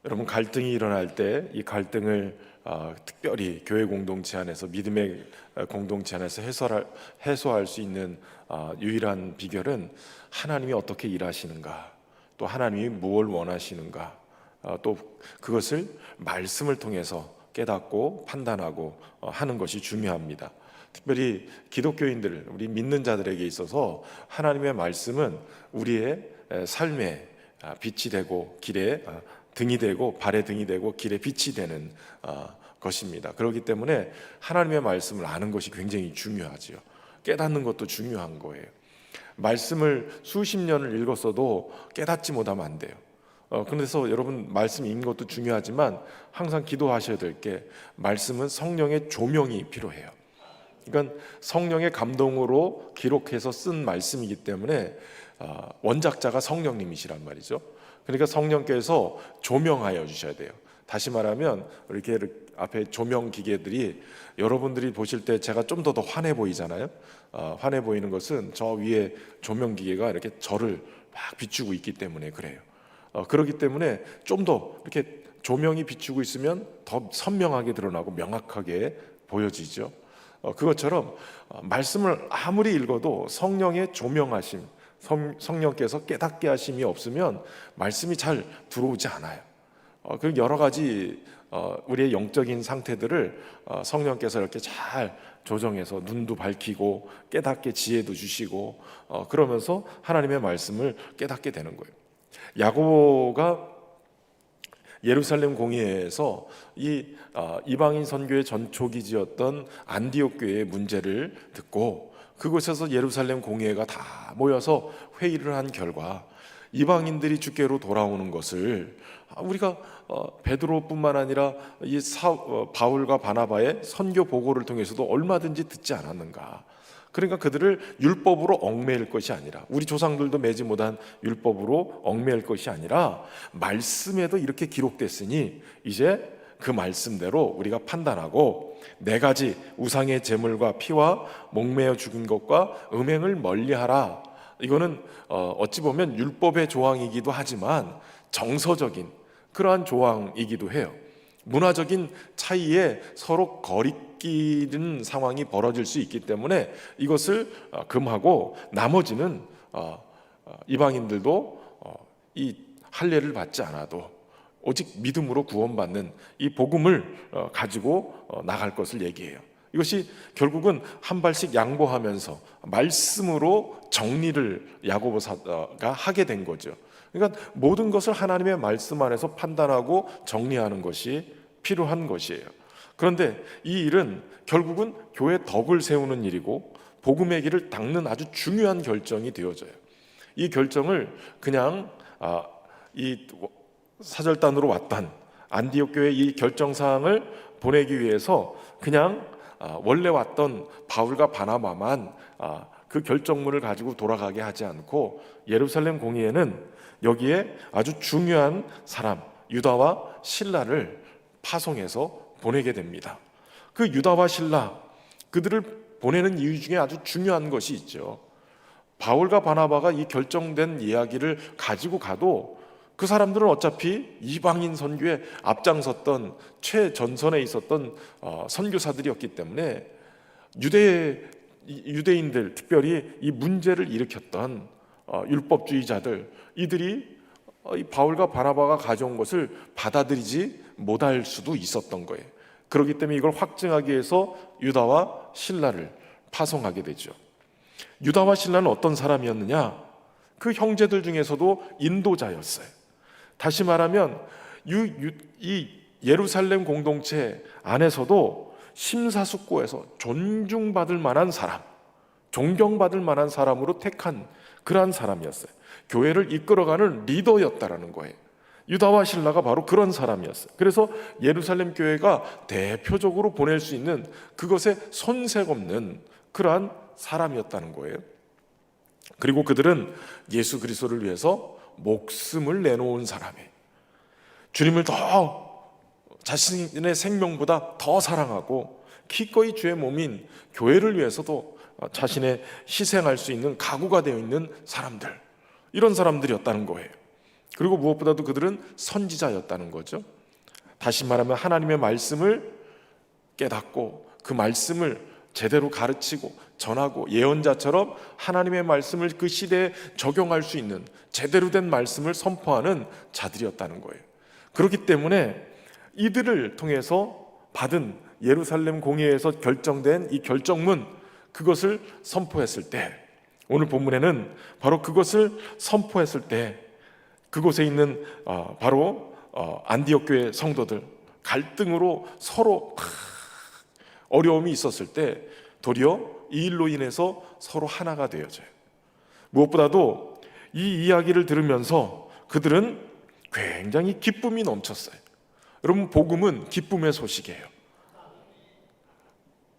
여러분, 갈등이 일어날 때 이 갈등을 특별히 교회 공동체 안에서, 믿음의 공동체 안에서 해소할 수 있는 유일한 비결은 하나님이 어떻게 일하시는가, 또 하나님이 무엇을 원하시는가, 또 그것을 말씀을 통해서 깨닫고 판단하고 하는 것이 중요합니다. 특별히 기독교인들, 우리 믿는 자들에게 있어서 하나님의 말씀은 우리의 삶의 빛이 되고 길에 등이 되고, 발의 등이 되고 길에 빛이 되는 것입니다. 그렇기 때문에 하나님의 말씀을 아는 것이 굉장히 중요하지요. 깨닫는 것도 중요한 거예요. 말씀을 수십 년을 읽었어도 깨닫지 못하면 안 돼요. 그래서 여러분, 말씀 읽는 것도 중요하지만 항상 기도하셔야 될 게, 말씀은 성령의 조명이 필요해요. 그러니까 성령의 감동으로 기록해서 쓴 말씀이기 때문에 원작자가 성령님이시란 말이죠. 그러니까 성령께서 조명하여 주셔야 돼요. 다시 말하면 이렇게 앞에 조명 기계들이, 여러분들이 보실 때 제가 좀 더 환해 보이잖아요. 환해 보이는 것은 저 위에 조명 기계가 이렇게 저를 막 비추고 있기 때문에 그래요. 그렇기 때문에 좀 더 이렇게 조명이 비추고 있으면 더 선명하게 드러나고 명확하게 보여지죠. 그것처럼 말씀을 아무리 읽어도 성령의 조명하심, 성령께서 깨닫게 하심이 없으면 말씀이 잘 들어오지 않아요. 그 여러 가지 우리의 영적인 상태들을 성령께서 이렇게 잘 조정해서 눈도 밝히고 깨닫게 지혜도 주시고, 그러면서 하나님의 말씀을 깨닫게 되는 거예요. 야고보가 예루살렘 공회에서 이 이방인 선교의 전초기지였던 안디옥 교회의 문제를 듣고, 그곳에서 예루살렘 공회가 다 모여서 회의를 한 결과, 이방인들이 주께로 돌아오는 것을 우리가 베드로뿐만 아니라 바울과 바나바의 선교 보고를 통해서도 얼마든지 듣지 않았는가. 그러니까 그들을 율법으로 얽매일 것이 아니라, 우리 조상들도 매지 못한 율법으로 얽매일 것이 아니라 말씀에도 이렇게 기록됐으니 이제 그 말씀대로 우리가 판단하고 네 가지 우상의 제물과 피와 목매어 죽인 것과 음행을 멀리하라. 이거는 어찌 보면 율법의 조항이기도 하지만 정서적인 그러한 조항이기도 해요. 문화적인 차이에 서로 거리끼는 상황이 벌어질 수 있기 때문에 이것을 금하고, 나머지는 이방인들도 이 할례를 받지 않아도 오직 믿음으로 구원받는 이 복음을 가지고 나갈 것을 얘기해요. 이것이 결국은 한 발씩 양보하면서 말씀으로 정리를 야고보사가 하게 된 거죠. 그러니까 모든 것을 하나님의 말씀 안에서 판단하고 정리하는 것이 필요한 것이에요. 그런데 이 일은 결국은 교회 덕을 세우는 일이고 복음의 길을 닦는 아주 중요한 결정이 되어져요. 이 결정을 그냥 이 사절단으로 왔던 안디옥 교회 이 결정사항을 보내기 위해서 그냥 원래 왔던 바울과 바나바만 그 결정문을 가지고 돌아가게 하지 않고, 예루살렘 공의회는 여기에 아주 중요한 사람 유다와 실라를 파송해서 보내게 됩니다. 그 유다와 실라, 그들을 보내는 이유 중에 아주 중요한 것이 있죠. 바울과 바나바가 이 결정된 이야기를 가지고 가도 그 사람들은 어차피 이방인 선교에 앞장섰던 최전선에 있었던 선교사들이었기 때문에 유대인들, 특별히 이 문제를 일으켰던 율법주의자들, 이들이 이 바울과 바나바가 가져온 것을 받아들이지 못할 수도 있었던 거예요. 그렇기 때문에 이걸 확증하기 위해서 유다와 실라를 파송하게 되죠. 유다와 실라는 어떤 사람이었느냐? 그 형제들 중에서도 인도자였어요. 다시 말하면 이 예루살렘 공동체 안에서도 심사숙고해서 존중받을 만한 사람, 존경받을 만한 사람으로 택한 그러한 사람이었어요. 교회를 이끌어가는 리더였다라는 거예요. 유다와 실라가 바로 그런 사람이었어요. 그래서 예루살렘 교회가 대표적으로 보낼 수 있는 그것에 손색 없는 그러한 사람이었다는 거예요. 그리고 그들은 예수 그리스도를 위해서 목숨을 내놓은 사람이에요. 주님을 더 자신의 생명보다 더 사랑하고 기꺼이 주의 몸인 교회를 위해서도 자신의 희생할 수 있는 각오가 되어 있는 사람들, 이런 사람들이었다는 거예요. 그리고 무엇보다도 그들은 선지자였다는 거죠. 다시 말하면 하나님의 말씀을 깨닫고 그 말씀을 제대로 가르치고 전하고 예언자처럼 하나님의 말씀을 그 시대에 적용할 수 있는 제대로 된 말씀을 선포하는 자들이었다는 거예요. 그렇기 때문에 이들을 통해서 받은 예루살렘 공회에서 결정된 이 결정문, 그것을 선포했을 때, 오늘 본문에는 바로 그것을 선포했을 때 그곳에 있는 바로 안디옥 교회 성도들, 갈등으로 서로 어려움이 있었을 때 도리어 이 일로 인해서 서로 하나가 되어져요. 무엇보다도 이 이야기를 들으면서 그들은 굉장히 기쁨이 넘쳤어요. 여러분, 복음은 기쁨의 소식이에요.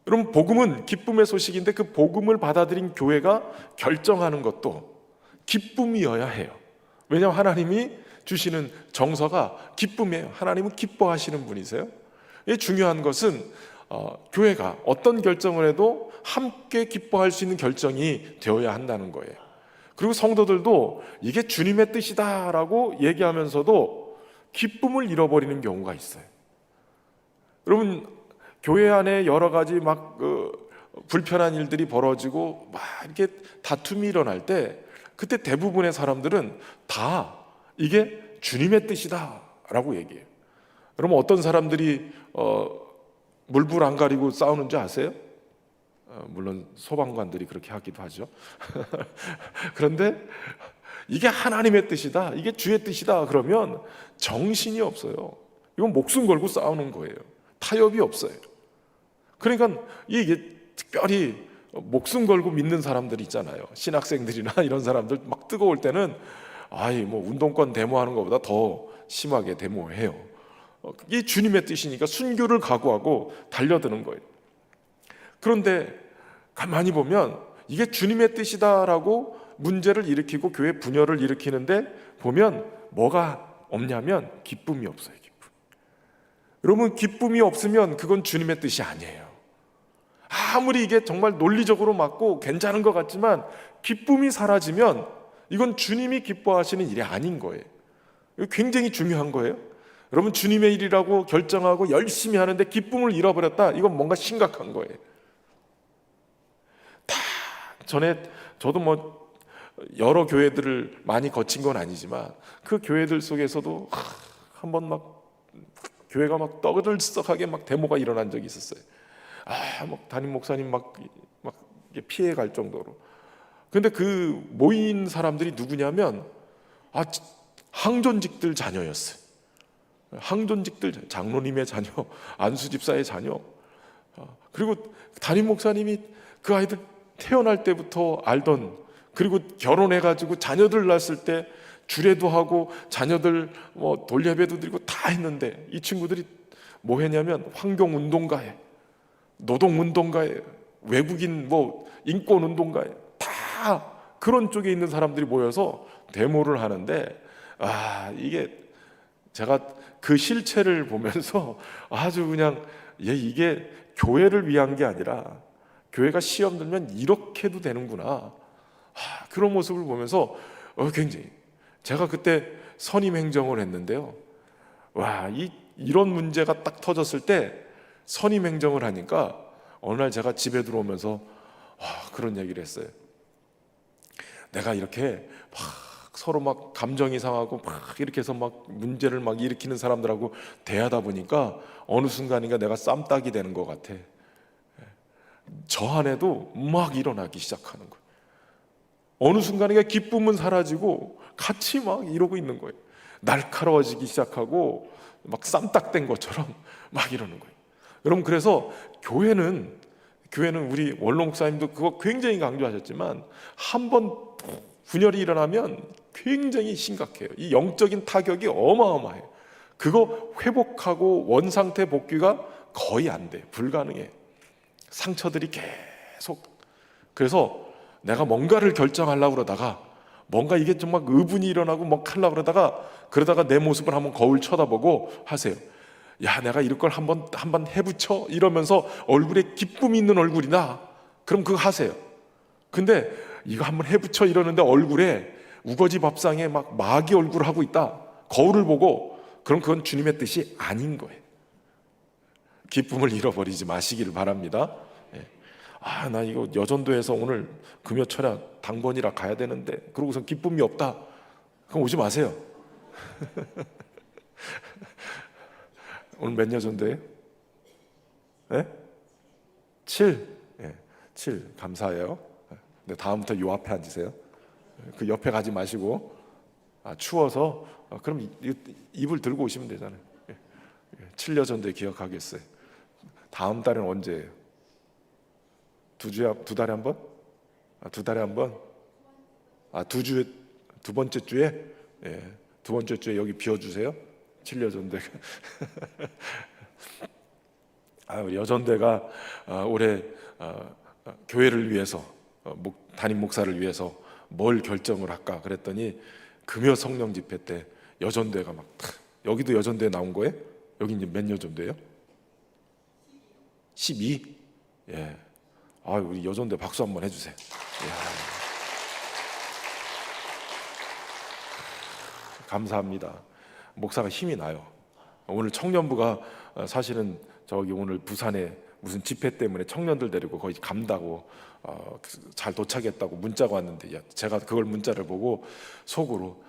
여러분, 복음은 기쁨의 소식인데 그 복음을 받아들인 교회가 결정하는 것도 기쁨이어야 해요. 왜냐하면 하나님이 주시는 정서가 기쁨이에요. 하나님은 기뻐하시는 분이세요. 중요한 것은 교회가 어떤 결정을 해도 함께 기뻐할 수 있는 결정이 되어야 한다는 거예요. 그리고 성도들도 이게 주님의 뜻이다라고 얘기하면서도 기쁨을 잃어버리는 경우가 있어요. 여러분, 교회 안에 여러 가지 불편한 일들이 벌어지고 막 이렇게 다툼이 일어날 때 그때 대부분의 사람들은 다 이게 주님의 뜻이다라고 얘기해요. 여러분, 어떤 사람들이 물불 안 가리고 싸우는지 아세요? 물론 소방관들이 그렇게 하기도 하죠. 그런데 이게 하나님의 뜻이다, 이게 주의 뜻이다 그러면 정신이 없어요. 이건 목숨 걸고 싸우는 거예요. 타협이 없어요. 그러니까 이게 특별히 목숨 걸고 믿는 사람들 있잖아요. 신학생들이나 이런 사람들 막 뜨거울 때는 운동권 데모하는 것보다 더 심하게 데모해요. 이게 주님의 뜻이니까 순교를 각오하고 달려드는 거예요. 그런데 가만히 보면 이게 주님의 뜻이다라고 문제를 일으키고 교회 분열을 일으키는데 보면 뭐가 없냐면 기쁨이 없어요. 기쁨. 여러분, 기쁨이 없으면 그건 주님의 뜻이 아니에요. 아무리 이게 정말 논리적으로 맞고 괜찮은 것 같지만 기쁨이 사라지면 이건 주님이 기뻐하시는 일이 아닌 거예요. 이거 굉장히 중요한 거예요. 여러분, 주님의 일이라고 결정하고 열심히 하는데 기쁨을 잃어버렸다, 이건 뭔가 심각한 거예요. 전에 저도 여러 교회들을 많이 거친 건 아니지만 그 교회들 속에서도 한번 교회가 떠들썩하게 데모가 일어난 적이 있었어요. 담임 목사님 피해 갈 정도로. 근데 그 모인 사람들이 누구냐면 항존직들 자녀였어요. 항존직들, 장로님의 자녀, 안수 집사의 자녀. 그리고 담임 목사님이 그 아이들 태어날 때부터 알던, 그리고 결혼해가지고 자녀들 낳았을 때 주례도 하고 자녀들 돌예배도 드리고 다 했는데 이 친구들이 뭐 했냐면 환경운동가에, 노동운동가에, 외국인 인권운동가에 다 그런 쪽에 있는 사람들이 모여서 데모를 하는데 이게 제가 그 실체를 보면서 아주 그냥 이게 교회를 위한 게 아니라 교회가 시험 들면 이렇게도 되는구나, 그런 모습을 보면서 굉장히, 제가 그때 선임 행정을 했는데요. 이런 문제가 딱 터졌을 때 선임 행정을 하니까 어느 날 제가 집에 들어오면서 그런 얘기를 했어요. 내가 이렇게 서로 감정이 상하고 이렇게 해서 문제를 일으키는 사람들하고 대하다 보니까 어느 순간인가 내가 쌈딱이 되는 것 같아. 저 안에도 일어나기 시작하는 거예요. 어느 순간인가 기쁨은 사라지고 같이 이러고 있는 거예요. 날카로워지기 시작하고 쌈딱된 것처럼 이러는 거예요. 여러분, 그래서 교회는 우리 원로 목사님도 그거 굉장히 강조하셨지만 한번 분열이 일어나면 굉장히 심각해요. 이 영적인 타격이 어마어마해요. 그거 회복하고 원상태 복귀가 거의 안 돼요. 불가능해요. 상처들이 계속. 그래서 내가 뭔가를 결정하려고 그러다가 뭔가 이게 정말 의분이 일어나고 하려고 그러다가 내 모습을 한번 거울 쳐다보고 하세요. 내가 이럴 걸 한번 해붙여, 이러면서 얼굴에 기쁨이 있는 얼굴이나, 그럼 그거 하세요. 근데 이거 한번 해붙여 이러는데 얼굴에 우거지 밥상에 막 마귀 얼굴을 하고 있다, 거울을 보고, 그럼 그건 주님의 뜻이 아닌 거예요. 기쁨을 잃어버리지 마시기를 바랍니다. 예. 나 이거 여전도에서 오늘 금요 철야 당번이라 가야 되는데, 그러고서 기쁨이 없다, 그럼 오지 마세요. 오늘 몇 여전도예요? 네? 7. 예, 7. 감사해요. 근데 다음부터 요 앞에 앉으세요. 그 옆에 가지 마시고. 추워서 그럼 이불 들고 오시면 되잖아요. 7여전도에 기억하겠어요. 다음 달은 언제예요? 두 달에 한 번? 두 달에 한 번? 두 번째 주에? 예, 두 번째 주에 여기 비워주세요. 7여전대가. 우리 여전대가 올해 교회를 위해서, 담임 목사를 위해서 뭘 결정을 할까 그랬더니, 금요 성령 집회 때 여전대가 막 여기도 여전대 나온 거예요? 여기 이제 몇 여전대예요? 12? 예. 우리 여전대 박수 한번 해주세요. 예. 감사합니다. 목사가 힘이 나요. 오늘 청년부가 사실은 저기 오늘 부산에 무슨 집회 때문에 청년들 데리고 거의 간다고 잘 도착했다고 문자가 왔는데, 제가 그걸 문자를 보고 속으로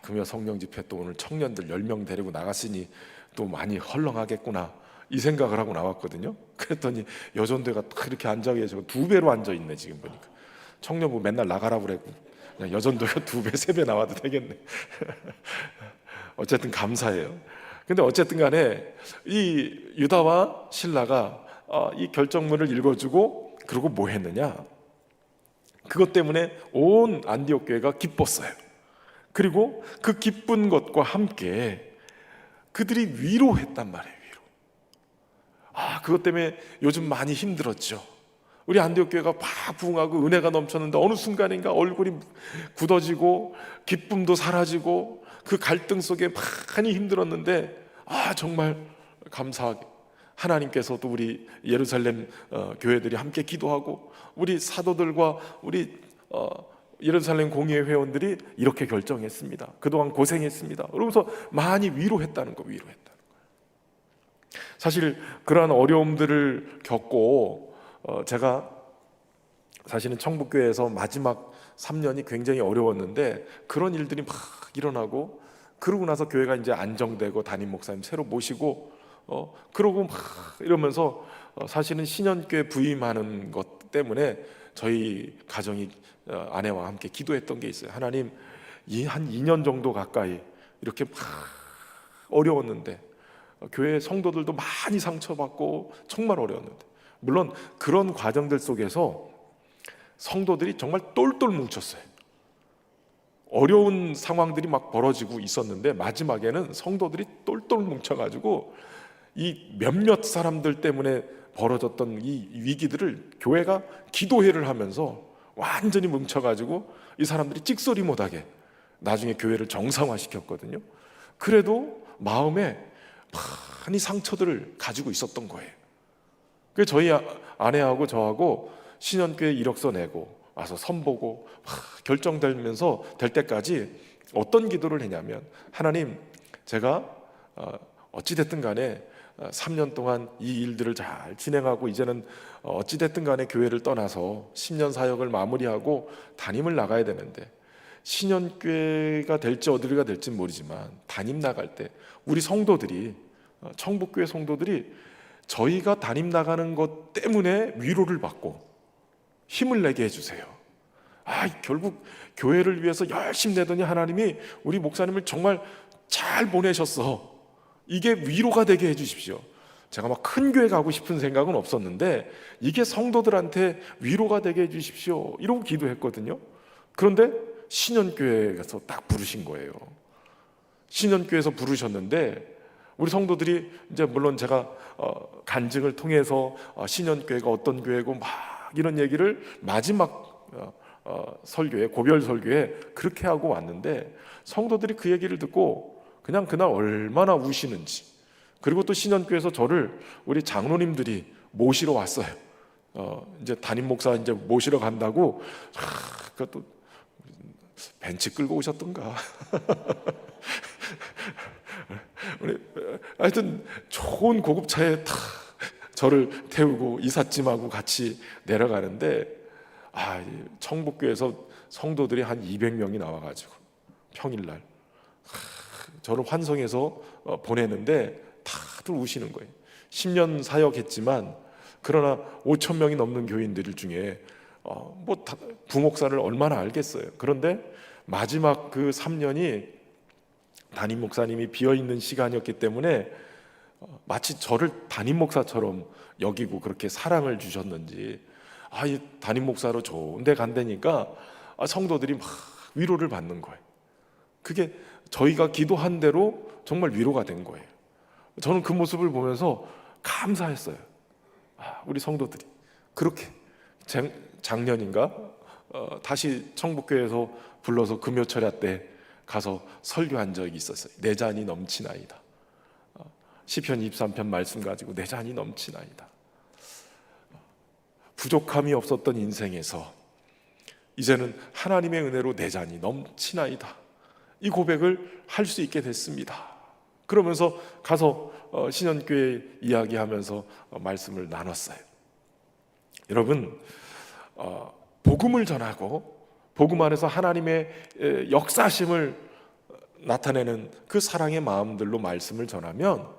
금요 성령 집회 또 오늘 청년들 10명 데리고 나갔으니 또 많이 헐렁하겠구나, 이 생각을 하고 나왔거든요. 그랬더니 여전대가 딱 이렇게 앉아 계시고 2배로 앉아 있네. 지금 보니까 청년부 맨날 나가라고 그랬고, 그냥 여전도가 2배, 3배 나와도 되겠네. 어쨌든 감사해요. 근데 어쨌든 간에 이 유다와 실라가 이 결정문을 읽어주고, 그리고 뭐 했느냐, 그것 때문에 온 안디옥 교회가 기뻤어요. 그리고 그 기쁜 것과 함께 그들이 위로했단 말이에요. 위로. 그것 때문에 요즘 많이 힘들었죠. 우리 안디옥 교회가 막 부흥하고 은혜가 넘쳤는데 어느 순간인가 얼굴이 굳어지고 기쁨도 사라지고, 그 갈등 속에 많이 힘들었는데, 정말 감사하게 하나님께서도 우리 예루살렘 교회들이 함께 기도하고, 우리 사도들과 우리 예루살렘 공의회 회원들이 이렇게 결정했습니다. 그동안 고생했습니다. 그러면서 많이 위로했다는 거, 위로했다는 거. 사실 그러한 어려움들을 겪고, 제가 사실은 청북교회에서 마지막 3년이 굉장히 어려웠는데, 그런 일들이 막 일어나고, 그러고 나서 교회가 이제 안정되고 담임 목사님 새로 모시고, 그러고 막 이러면서 사실은 신년교회 부임하는 것 때문에 저희 가정이 아내와 함께 기도했던 게 있어요. 하나님, 한 2년 정도 가까이 이렇게 막 어려웠는데, 교회 성도들도 많이 상처받고 정말 어려웠는데, 물론 그런 과정들 속에서 성도들이 정말 똘똘 뭉쳤어요. 어려운 상황들이 막 벌어지고 있었는데, 마지막에는 성도들이 똘똘 뭉쳐가지고 이 몇몇 사람들 때문에 벌어졌던 이 위기들을 교회가 기도회를 하면서 완전히 뭉쳐가지고 이 사람들이 찍소리 못하게 나중에 교회를 정상화시켰거든요. 그래도 마음에 많이 상처들을 가지고 있었던 거예요. 그래서 저희 아내하고 저하고 신년교회 이력서 내고 와서 선보고 결정되면서 될 때까지 어떤 기도를 했냐면, 하나님, 제가 어찌됐든 간에 3년 동안 이 일들을 잘 진행하고, 이제는 어찌됐든 간에 교회를 떠나서 10년 사역을 마무리하고 담임을 나가야 되는데, 신년교회가 될지 어디가 될지 모르지만 담임 나갈 때 우리 성도들이, 청북교회 성도들이 저희가 담임 나가는 것 때문에 위로를 받고 힘을 내게 해주세요. 결국 교회를 위해서 열심히 내더니 하나님이 우리 목사님을 정말 잘 보내셨어. 이게 위로가 되게 해주십시오. 제가 막 큰 교회 가고 싶은 생각은 없었는데, 이게 성도들한테 위로가 되게 해주십시오, 이러고 기도했거든요. 그런데 신년교회에서 딱 부르신 거예요. 신년교회에서 부르셨는데, 우리 성도들이 이제 물론 제가 간증을 통해서 신년교회가 어떤 교회고 막 이런 얘기를 마지막 설교에, 고별 설교에 그렇게 하고 왔는데, 성도들이 그 얘기를 듣고 그냥 그날 얼마나 우시는지, 그리고 또 신년교회에서 저를 우리 장로님들이 모시러 왔어요. 이제 담임 목사 이제 모시러 간다고. 그것도 벤츠 끌고 오셨던가. 하여튼 좋은 고급차에 다 저를 태우고 이삿짐하고 같이 내려가는데, 청북교에서 성도들이 한 200명이 나와가지고 평일날 저를 환송해서 보내는데 다들 우시는 거예요. 10년 사역했지만 그러나 5천 명이 넘는 교인들 중에 부목사를 얼마나 알겠어요. 그런데 마지막 그 3년이 담임 목사님이 비어있는 시간이었기 때문에 마치 저를 담임 목사처럼 여기고 그렇게 사랑을 주셨는지, 이 담임 목사로 좋은 데 간다니까 성도들이 막 위로를 받는 거예요. 그게 저희가 기도한 대로 정말 위로가 된 거예요. 저는 그 모습을 보면서 감사했어요. 우리 성도들이 그렇게 작년인가 다시 청북교에서 불러서 금요철야 때 가서 설교한 적이 있었어요. 내 잔이 넘치나이다. 시편 23편 말씀 가지고 내 잔이 넘치나이다. 부족함이 없었던 인생에서 이제는 하나님의 은혜로 내 잔이 넘치나이다, 이 고백을 할 수 있게 됐습니다. 그러면서 가서 신현교회 이야기하면서 말씀을 나눴어요. 여러분, 복음을 전하고 복음 안에서 하나님의 역사심을 나타내는 그 사랑의 마음들로 말씀을 전하면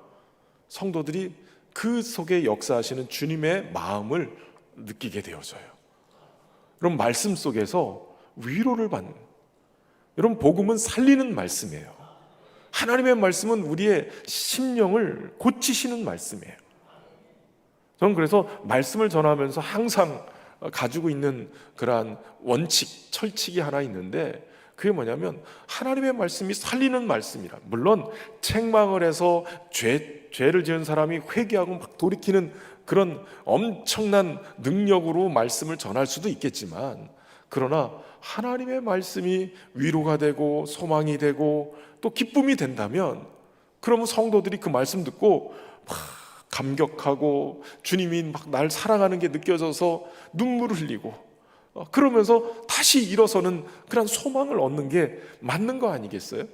성도들이 그 속에 역사하시는 주님의 마음을 느끼게 되어져요. 여러분, 말씀 속에서 위로를 받는, 여러분, 복음은 살리는 말씀이에요. 하나님의 말씀은 우리의 심령을 고치시는 말씀이에요. 저는 그래서 말씀을 전하면서 항상 가지고 있는 그러한 원칙, 철칙이 하나 있는데, 그게 뭐냐면 하나님의 말씀이 살리는 말씀이라. 물론 책망을 해서 죄를 지은 사람이 회개하고 막 돌이키는 그런 엄청난 능력으로 말씀을 전할 수도 있겠지만, 그러나 하나님의 말씀이 위로가 되고 소망이 되고 또 기쁨이 된다면, 그러면 성도들이 그 말씀 듣고 막 감격하고 주님이 막 날 사랑하는 게 느껴져서 눈물을 흘리고 그러면서 다시 일어서는 그런 소망을 얻는 게 맞는 거 아니겠어요?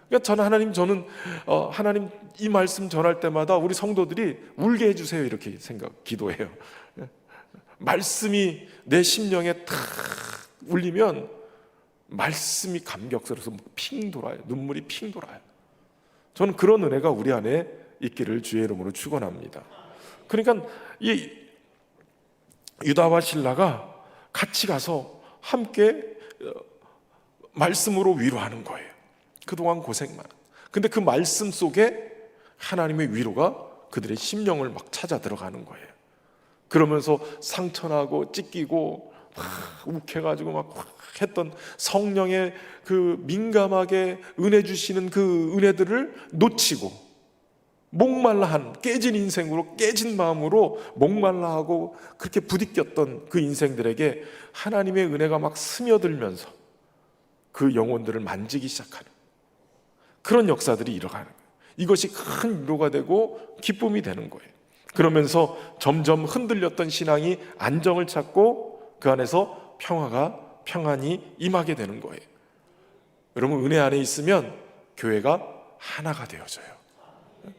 그러니까 저는 하나님 이 말씀 전할 때마다 우리 성도들이 울게 해주세요, 이렇게 기도해요. 말씀이 내 심령에 탁 울리면 말씀이 감격스러워서 핑 돌아요. 눈물이 핑 돌아요. 저는 그런 은혜가 우리 안에 있기를 주의 이름으로 축원합니다. 그러니까 이 유다와 실라가 같이 가서 함께 말씀으로 위로하는 거예요. 그동안 고생만. 근데 그 말씀 속에 하나님의 위로가 그들의 심령을 막 찾아 들어가는 거예요. 그러면서 상처나고 찢기고 막 욱해가지고 막 했던 성령의 그 민감하게 은혜 주시는 그 은혜들을 놓치고 목말라한 깨진 인생으로, 깨진 마음으로 목말라하고 그렇게 부딪혔던 그 인생들에게 하나님의 은혜가 막 스며들면서 그 영혼들을 만지기 시작하는 그런 역사들이 일어나는 거예요. 이것이 큰 위로가 되고 기쁨이 되는 거예요. 그러면서 점점 흔들렸던 신앙이 안정을 찾고 그 안에서 평안이 임하게 되는 거예요. 여러분, 은혜 안에 있으면 교회가 하나가 되어져요.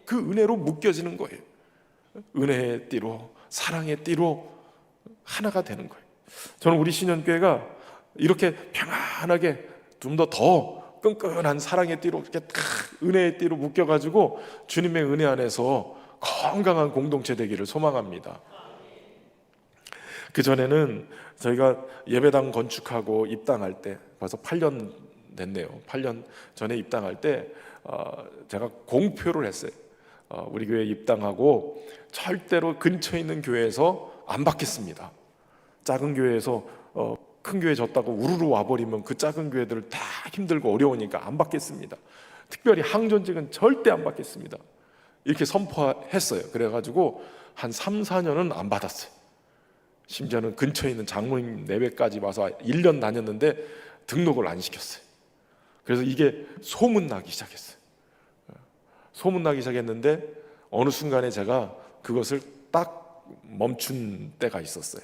그 은혜로 묶여지는 거예요. 은혜의 띠로, 사랑의 띠로 하나가 되는 거예요. 저는 우리 신현교회가 이렇게 평안하게 좀 더 끈끈한 사랑의 띠로, 이렇게 은혜의 띠로 묶여가지고 주님의 은혜 안에서 건강한 공동체 되기를 소망합니다. 그전에는 저희가 예배당 건축하고 입당할 때 벌써 8년 됐네요. 8년 전에 입당할 때 제가 공표를 했어요. 우리 교회 입당하고 절대로 근처에 있는 교회에서 안 받겠습니다. 작은 교회에서 큰 교회 졌다고 우르르 와버리면 그 작은 교회들 다 힘들고 어려우니까 안 받겠습니다. 특별히 항존직은 절대 안 받겠습니다. 이렇게 선포했어요. 그래가지고 한 3, 4년은 안 받았어요. 심지어는 근처에 있는 장로님 내외까지 와서 1년 다녔는데 등록을 안 시켰어요. 그래서 이게 소문나기 시작했어요. 소문나기 시작했는데 어느 순간에 제가 그것을 딱 멈춘 때가 있었어요.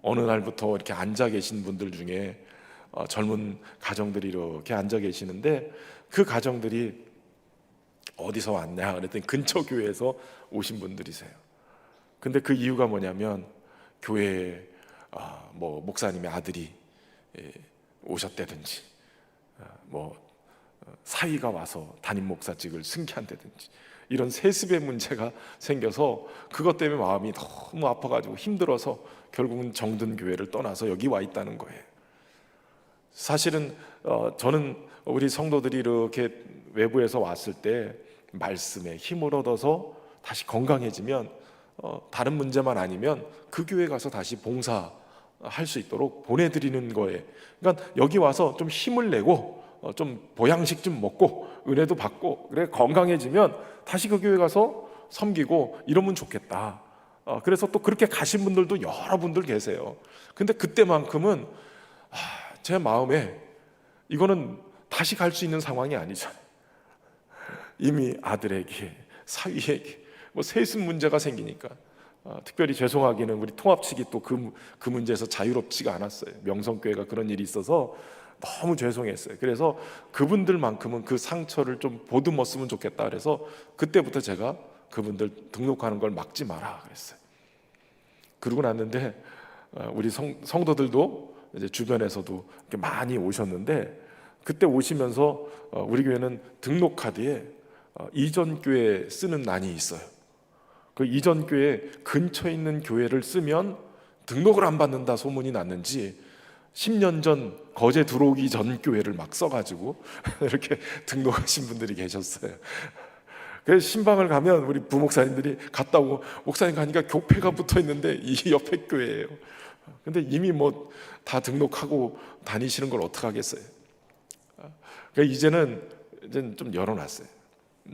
어느 날부터 이렇게 앉아 계신 분들 중에 젊은 가정들이 이렇게 앉아 계시는데, 그 가정들이 어디서 왔냐 그랬더니 근처 교회에서 오신 분들이세요. 근데 그 이유가 뭐냐면 교회에 뭐 목사님의 아들이 오셨다든지, 뭐 사위가 와서 담임 목사직을 승계한다든지, 이런 세습의 문제가 생겨서 그것 때문에 마음이 너무 아파가지고 힘들어서 결국은 정든 교회를 떠나서 여기 와 있다는 거예요. 사실은 저는 우리 성도들이 이렇게 외부에서 왔을 때 말씀에 힘을 얻어서 다시 건강해지면, 다른 문제만 아니면 그 교회 가서 다시 봉사할 수 있도록 보내드리는 거예요. 그러니까 여기 와서 좀 힘을 내고 좀 보양식 좀 먹고 은혜도 받고 그래 건강해지면 다시 그 교회 가서 섬기고 이러면 좋겠다. 그래서 또 그렇게 가신 분들도 여러분들 계세요. 근데 그때만큼은 제 마음에 이거는 다시 갈 수 있는 상황이 아니잖아요. 이미 아들에게, 사위에게 뭐 세습 문제가 생기니까, 특별히 죄송하기는 우리 통합 측이 또 그 문제에서 자유롭지가 않았어요. 명성교회가 그런 일이 있어서 너무 죄송했어요. 그래서 그분들만큼은 그 상처를 좀 보듬었으면 좋겠다. 그래서 그때부터 제가 그분들 등록하는 걸 막지 마라 그랬어요. 그러고 났는데 우리 성도들도 이제 주변에서도 이렇게 많이 오셨는데, 그때 오시면서 우리 교회는 등록 카드에 이전 교회 쓰는 난이 있어요. 그 이전 교회 근처에 있는 교회를 쓰면 등록을 안 받는다 소문이 났는지 10년 전 거제 들어오기 전 교회를 막 써가지고 이렇게 등록하신 분들이 계셨어요. 그래서 신방을 가면 우리 부목사님들이 갔다 오고, 목사님 가니까 교패가 붙어 있는데 이 옆에 교회예요. 근데 이미 뭐 다 등록하고 다니시는 걸 어떡하겠어요. 그러니까 이제는 좀 열어놨어요.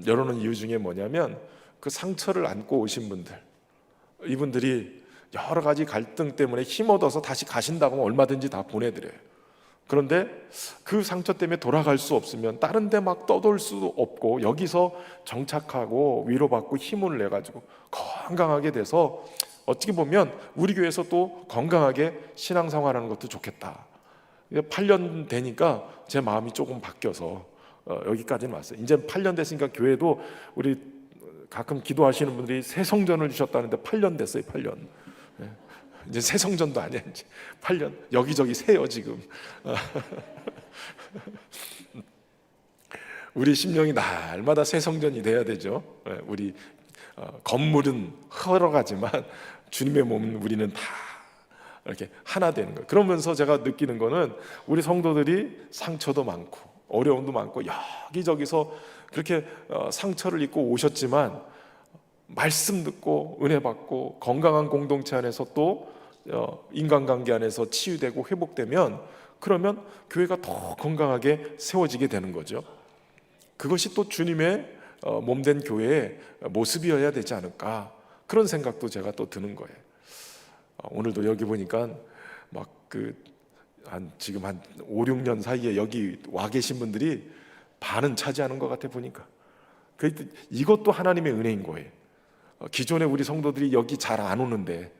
열어놓은 이유 중에 뭐냐면, 그 상처를 안고 오신 분들, 이분들이 여러 가지 갈등 때문에 힘 얻어서 다시 가신다고 하면 얼마든지 다 보내드려요. 그런데 그 상처 때문에 돌아갈 수 없으면 다른 데 막 떠돌 수도 없고, 여기서 정착하고 위로받고 힘을 내가지고 건강하게 돼서 어떻게 보면 우리 교회에서 또 건강하게 신앙생활하는 것도 좋겠다. 8년 되니까 제 마음이 조금 바뀌어서 여기까지는 왔어요. 이제 8년 됐으니까 교회도, 우리 가끔 기도하시는 분들이 새 성전을 주셨다는데 8년 됐어요. 8년. 이제 새 성전도 아니야. 이제 8년 여기저기 새요 지금. 우리 심령이 날마다 새 성전이 돼야 되죠. 우리 건물은 허러가지만 주님의 몸은 우리는 다 이렇게 하나 되는 거예요. 그러면서 제가 느끼는 거는, 우리 성도들이 상처도 많고 어려움도 많고 여기저기서 그렇게 상처를 입고 오셨지만, 말씀 듣고 은혜 받고 건강한 공동체 안에서 또 인간관계 안에서 치유되고 회복되면, 그러면 교회가 더 건강하게 세워지게 되는 거죠. 그것이 또 주님의 몸된 교회의 모습이어야 되지 않을까, 그런 생각도 제가 또 드는 거예요. 오늘도 여기 보니까 막 지금 한 5, 6년 사이에 여기 와 계신 분들이 반은 차지하는 것 같아 보니까. 이것도 하나님의 은혜인 거예요. 기존에 우리 성도들이 여기 잘 안 오는데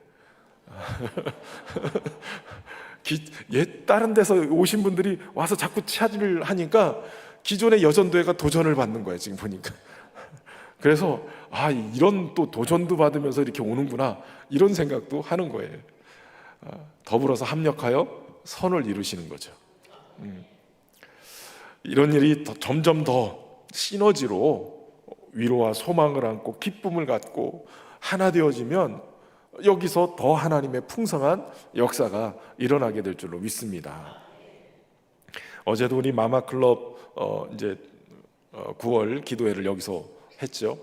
다른 데서 오신 분들이 와서 자꾸 차지를 하니까 기존의 여전도회가 도전을 받는 거예요, 지금 보니까. 그래서 이런 또 도전도 받으면서 이렇게 오는구나, 이런 생각도 하는 거예요. 더불어서 합력하여 선을 이루시는 거죠. 이런 일이 점점 더 시너지로 위로와 소망을 안고 기쁨을 갖고 하나 되어지면, 여기서 더 하나님의 풍성한 역사가 일어나게 될 줄로 믿습니다. 어제도 우리 마마클럽 이제 9월 기도회를 여기서 했죠.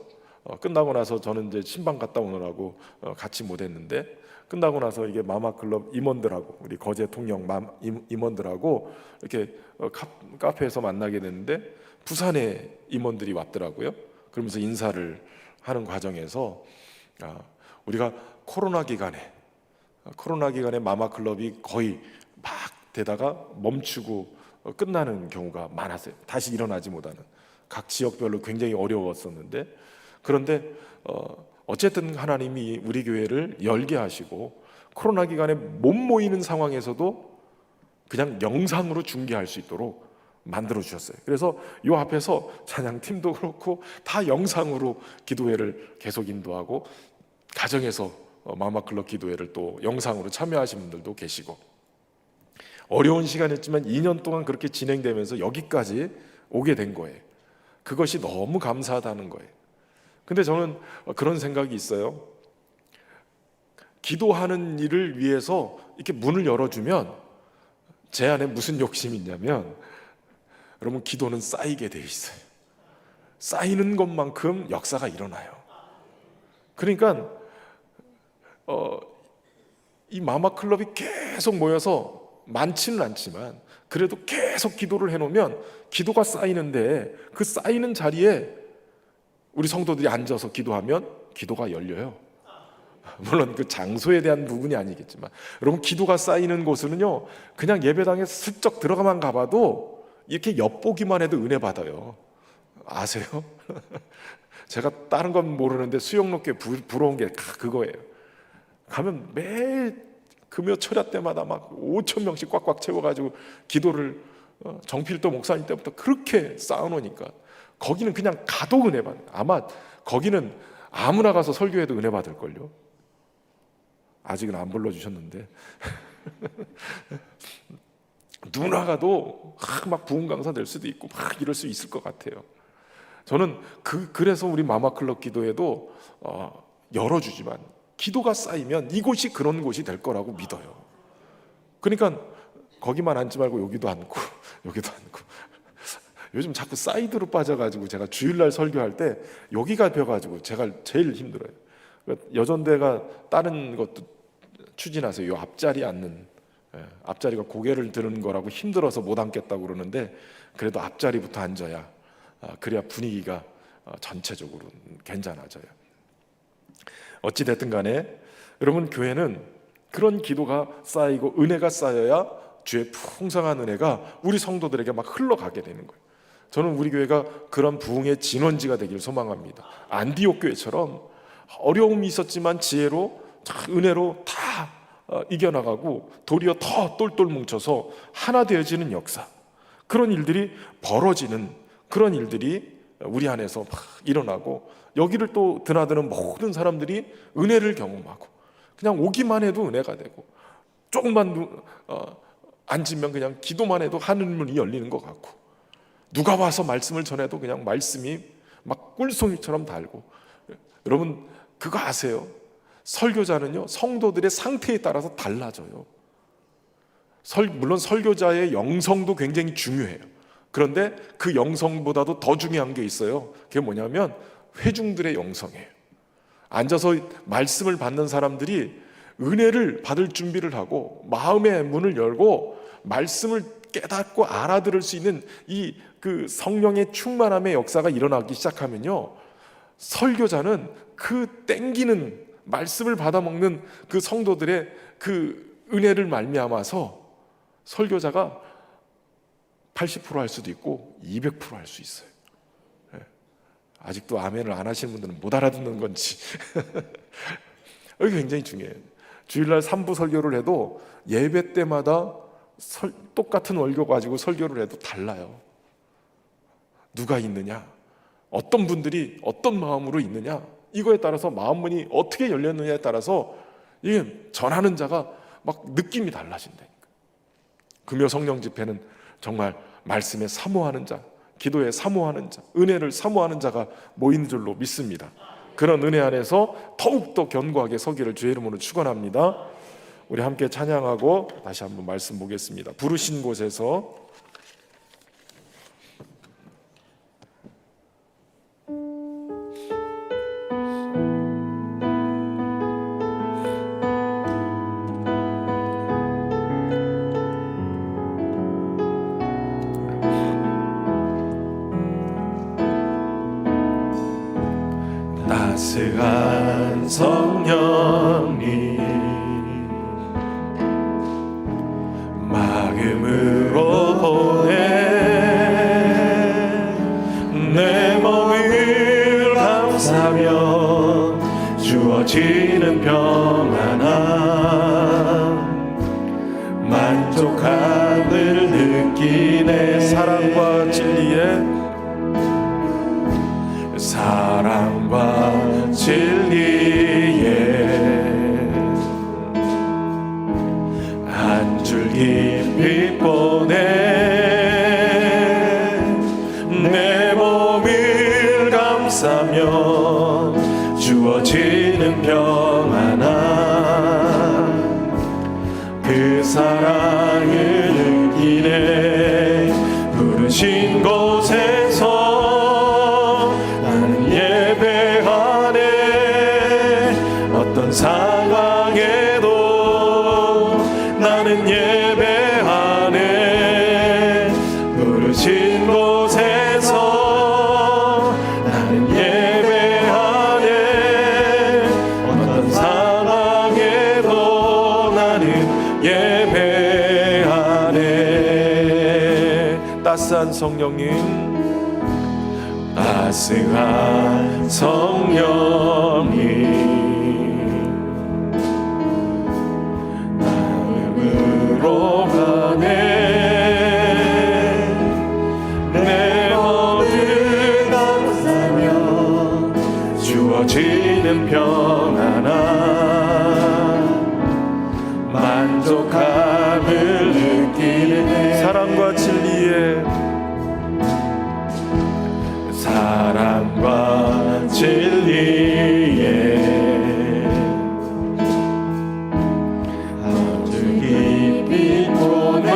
끝나고 나서 저는 이제 신방 갔다 오느라고 같이 못했는데, 끝나고 나서 이게 마마클럽 임원들하고, 우리 거제 통영 임원들하고 이렇게 카페에서 만나게 됐는데, 부산에 임원들이 왔더라고요. 그러면서 인사를 하는 과정에서 우리가 코로나 기간에 마마클럽이 거의 막 되다가 멈추고 끝나는 경우가 많았어요. 다시 일어나지 못하는, 각 지역별로 굉장히 어려웠었는데, 그런데 어쨌든 하나님이 우리 교회를 열게 하시고, 코로나 기간에 못 모이는 상황에서도 그냥 영상으로 중계할 수 있도록 만들어 주셨어요. 그래서 이 앞에서 찬양팀도 그렇고 다 영상으로 기도회를 계속 인도하고, 가정에서 마마클럽 기도회를 또 영상으로 참여하신 분들도 계시고, 어려운 시간이었지만 2년 동안 그렇게 진행되면서 여기까지 오게 된 거예요. 그것이 너무 감사하다는 거예요. 근데 저는 그런 생각이 있어요. 기도하는 일을 위해서 이렇게 문을 열어주면 제 안에 무슨 욕심이 있냐면, 여러분, 기도는 쌓이게 돼 있어요. 쌓이는 것만큼 역사가 일어나요. 그러니까 이 마마클럽이 계속 모여서 많지는 않지만 그래도 계속 기도를 해놓으면 기도가 쌓이는데, 그 쌓이는 자리에 우리 성도들이 앉아서 기도하면 기도가 열려요. 물론 그 장소에 대한 부분이 아니겠지만, 여러분, 기도가 쌓이는 곳은요, 그냥 예배당에 슬쩍 들어가만 가봐도 이렇게 엿보기만 해도 은혜 받아요. 아세요? 제가 다른 건 모르는데 수영롭게 부러운 게 그거예요. 가면 매일 금요 철야 때마다 막 5천 명씩 꽉꽉 채워가지고 기도를 정필도 목사님 때부터 그렇게 쌓아놓으니까 거기는 그냥 가도 은혜 받아요. 아마 거기는 아무나 가서 설교해도 은혜 받을걸요. 아직은 안 불러주셨는데 누나 가도 막 부흥 강사 될 수도 있고 막 이럴 수 있을 것 같아요. 저는 그래서 우리 마마클럽 기도회도 열어주지만, 기도가 쌓이면 이곳이 그런 곳이 될 거라고 믿어요. 그러니까 거기만 앉지 말고 여기도 앉고 여기도 앉고. 요즘 자꾸 사이드로 빠져가지고 제가 주일날 설교할 때 여기가 벼가지고 제가 제일 힘들어요. 여전대가 다른 것도 추진하세요. 이 앞자리 앉는, 앞자리가 고개를 드는 거라고 힘들어서 못 앉겠다고 그러는데, 그래도 앞자리부터 앉아야 그래야 분위기가 전체적으로 괜찮아져요. 어찌됐든 간에 여러분, 교회는 그런 기도가 쌓이고 은혜가 쌓여야 주의 풍성한 은혜가 우리 성도들에게 막 흘러가게 되는 거예요. 저는 우리 교회가 그런 부흥의 진원지가 되길 소망합니다. 안디옥 교회처럼 어려움이 있었지만 지혜로, 은혜로 다 이겨나가고 도리어 더 똘똘 뭉쳐서 하나 되어지는 역사, 그런 일들이 벌어지는, 그런 일들이 우리 안에서 막 일어나고, 여기를 또 드나드는 모든 사람들이 은혜를 경험하고, 그냥 오기만 해도 은혜가 되고, 조금만 앉으면 그냥 기도만 해도 하늘문이 열리는 것 같고, 누가 와서 말씀을 전해도 그냥 말씀이 막 꿀송이처럼 달고. 여러분, 그거 아세요? 설교자는요, 성도들의 상태에 따라서 달라져요. 물론 설교자의 영성도 굉장히 중요해요. 그런데 그 영성보다도 더 중요한 게 있어요. 그게 뭐냐면 회중들의 영성이에요. 앉아서 말씀을 받는 사람들이 은혜를 받을 준비를 하고 마음의 문을 열고 말씀을 깨닫고 알아들을 수 있는 그 성령의 충만함의 역사가 일어나기 시작하면요, 설교자는 그 땡기는 말씀을 받아먹는 그 성도들의 그 은혜를 말미암아서 설교자가 80% 할 수도 있고 200% 할 수 있어요. 아직도 아멘을 안 하시는 분들은 못 알아듣는 건지 이게 굉장히 중요해요. 주일날 3부 설교를 해도 예배 때마다 똑같은 월교 가지고 설교를 해도 달라요. 누가 있느냐, 어떤 분들이 어떤 마음으로 있느냐, 이거에 따라서 마음문이 어떻게 열렸느냐에 따라서 이게 전하는 자가 막 느낌이 달라진다니까. 금요 성령 집회는 정말 말씀에 사모하는 자, 기도에 사모하는 자, 은혜를 사모하는 자가 모이는 줄로 믿습니다. 그런 은혜 안에서 더욱더 견고하게 서기를 주의 이름으로 축원합니다. 우리 함께 찬양하고 다시 한번 말씀 보겠습니다. 부르신 곳에서. 따스한 성령님 마음으로 보내 내 몸을 감사하며 주어지는 평안함 만족한 느끼네. 사랑과 진리에 사랑과 진리에 한 줄기 빛 보내 내 몸을 감싸며 주어지는 평안함 그 사랑을 느끼네. 부르신 곳에서 나는 예배하네. 어떤 상황에도 나는 예배하네. 부르신 곳에서 나는 예배하네. 어떤 상황에도 나는 예배하네. 따스한 성령님, 따스한 성령님 마음으로 가네. 내 모든 감사며 주어지는 평안함 만족함을 느끼네. 사랑과 진리에 사랑과 진리에 아주 깊이 보내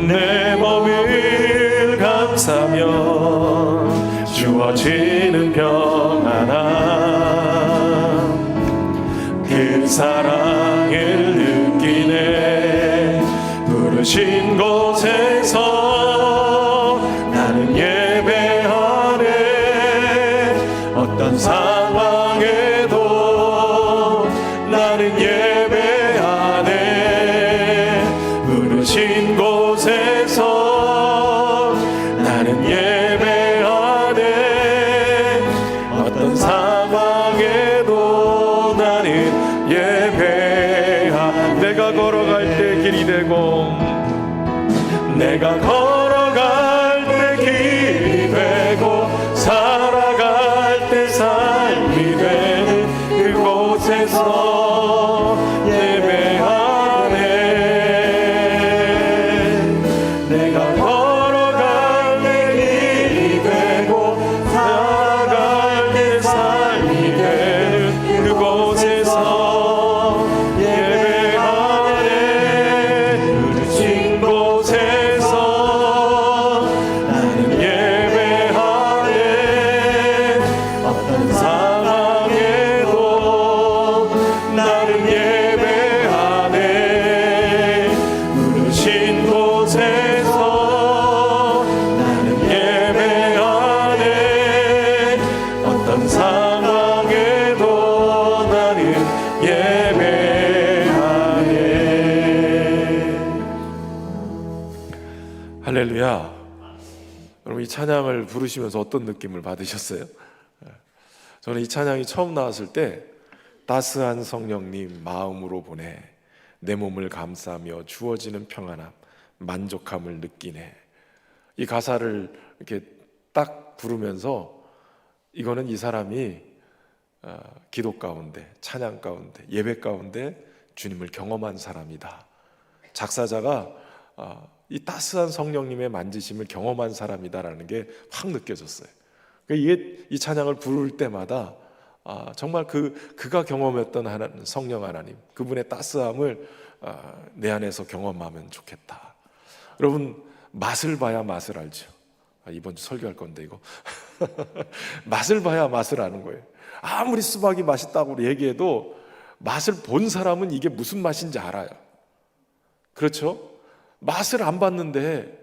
내 몸을 감싸며 주어지는 평안함 그 사랑을 느끼네. 부르신 곳에서 나는 예배하네. 어떤 상황에도 나는 예배하네. 부르신 곳에서 나는 예배하네. 어떤 상황에도 나는 예배하네. 내가 걸어갈 때 길이 되고 내가 걸어갈 때 길이 되고 살아갈 때 삶이 되는 그곳에서 예배하네. 내가 걸어갈 때 길이 되고 살아갈 때 삶이 되는 그곳에서 예배하네. 부르신 곳에서 나는 예배하네. 어떤 상황에도 나는 예배하네. 부르신 곳에서 나는 예배하네. 어떤 상황에도 나는 예배하네. 할렐루야. 여러분, 이 찬양을 부르시면서 어떤 느낌을 받으셨어요? 저는 이 찬양이 처음 나왔을 때 따스한 성령님 마음으로 보내 내 몸을 감싸며 주어지는 평안함 만족함을 느끼네. 이 가사를 이렇게 딱 부르면서 이거는 이 사람이 기도 가운데, 찬양 가운데, 예배 가운데 주님을 경험한 사람이다. 작사자가 이 따스한 성령님의 만지심을 경험한 사람이다라는 게 확 느껴졌어요. 이게 이 찬양을 부를 때마다 정말 그가 경험했던 성령 하나님, 그분의 따스함을 내 안에서 경험하면 좋겠다. 여러분, 맛을 봐야 맛을 알죠. 이번 주 설교할 건데 이거 맛을 봐야 맛을 아는 거예요. 아무리 수박이 맛있다고 얘기해도 맛을 본 사람은 이게 무슨 맛인지 알아요. 그렇죠? 맛을 안 봤는데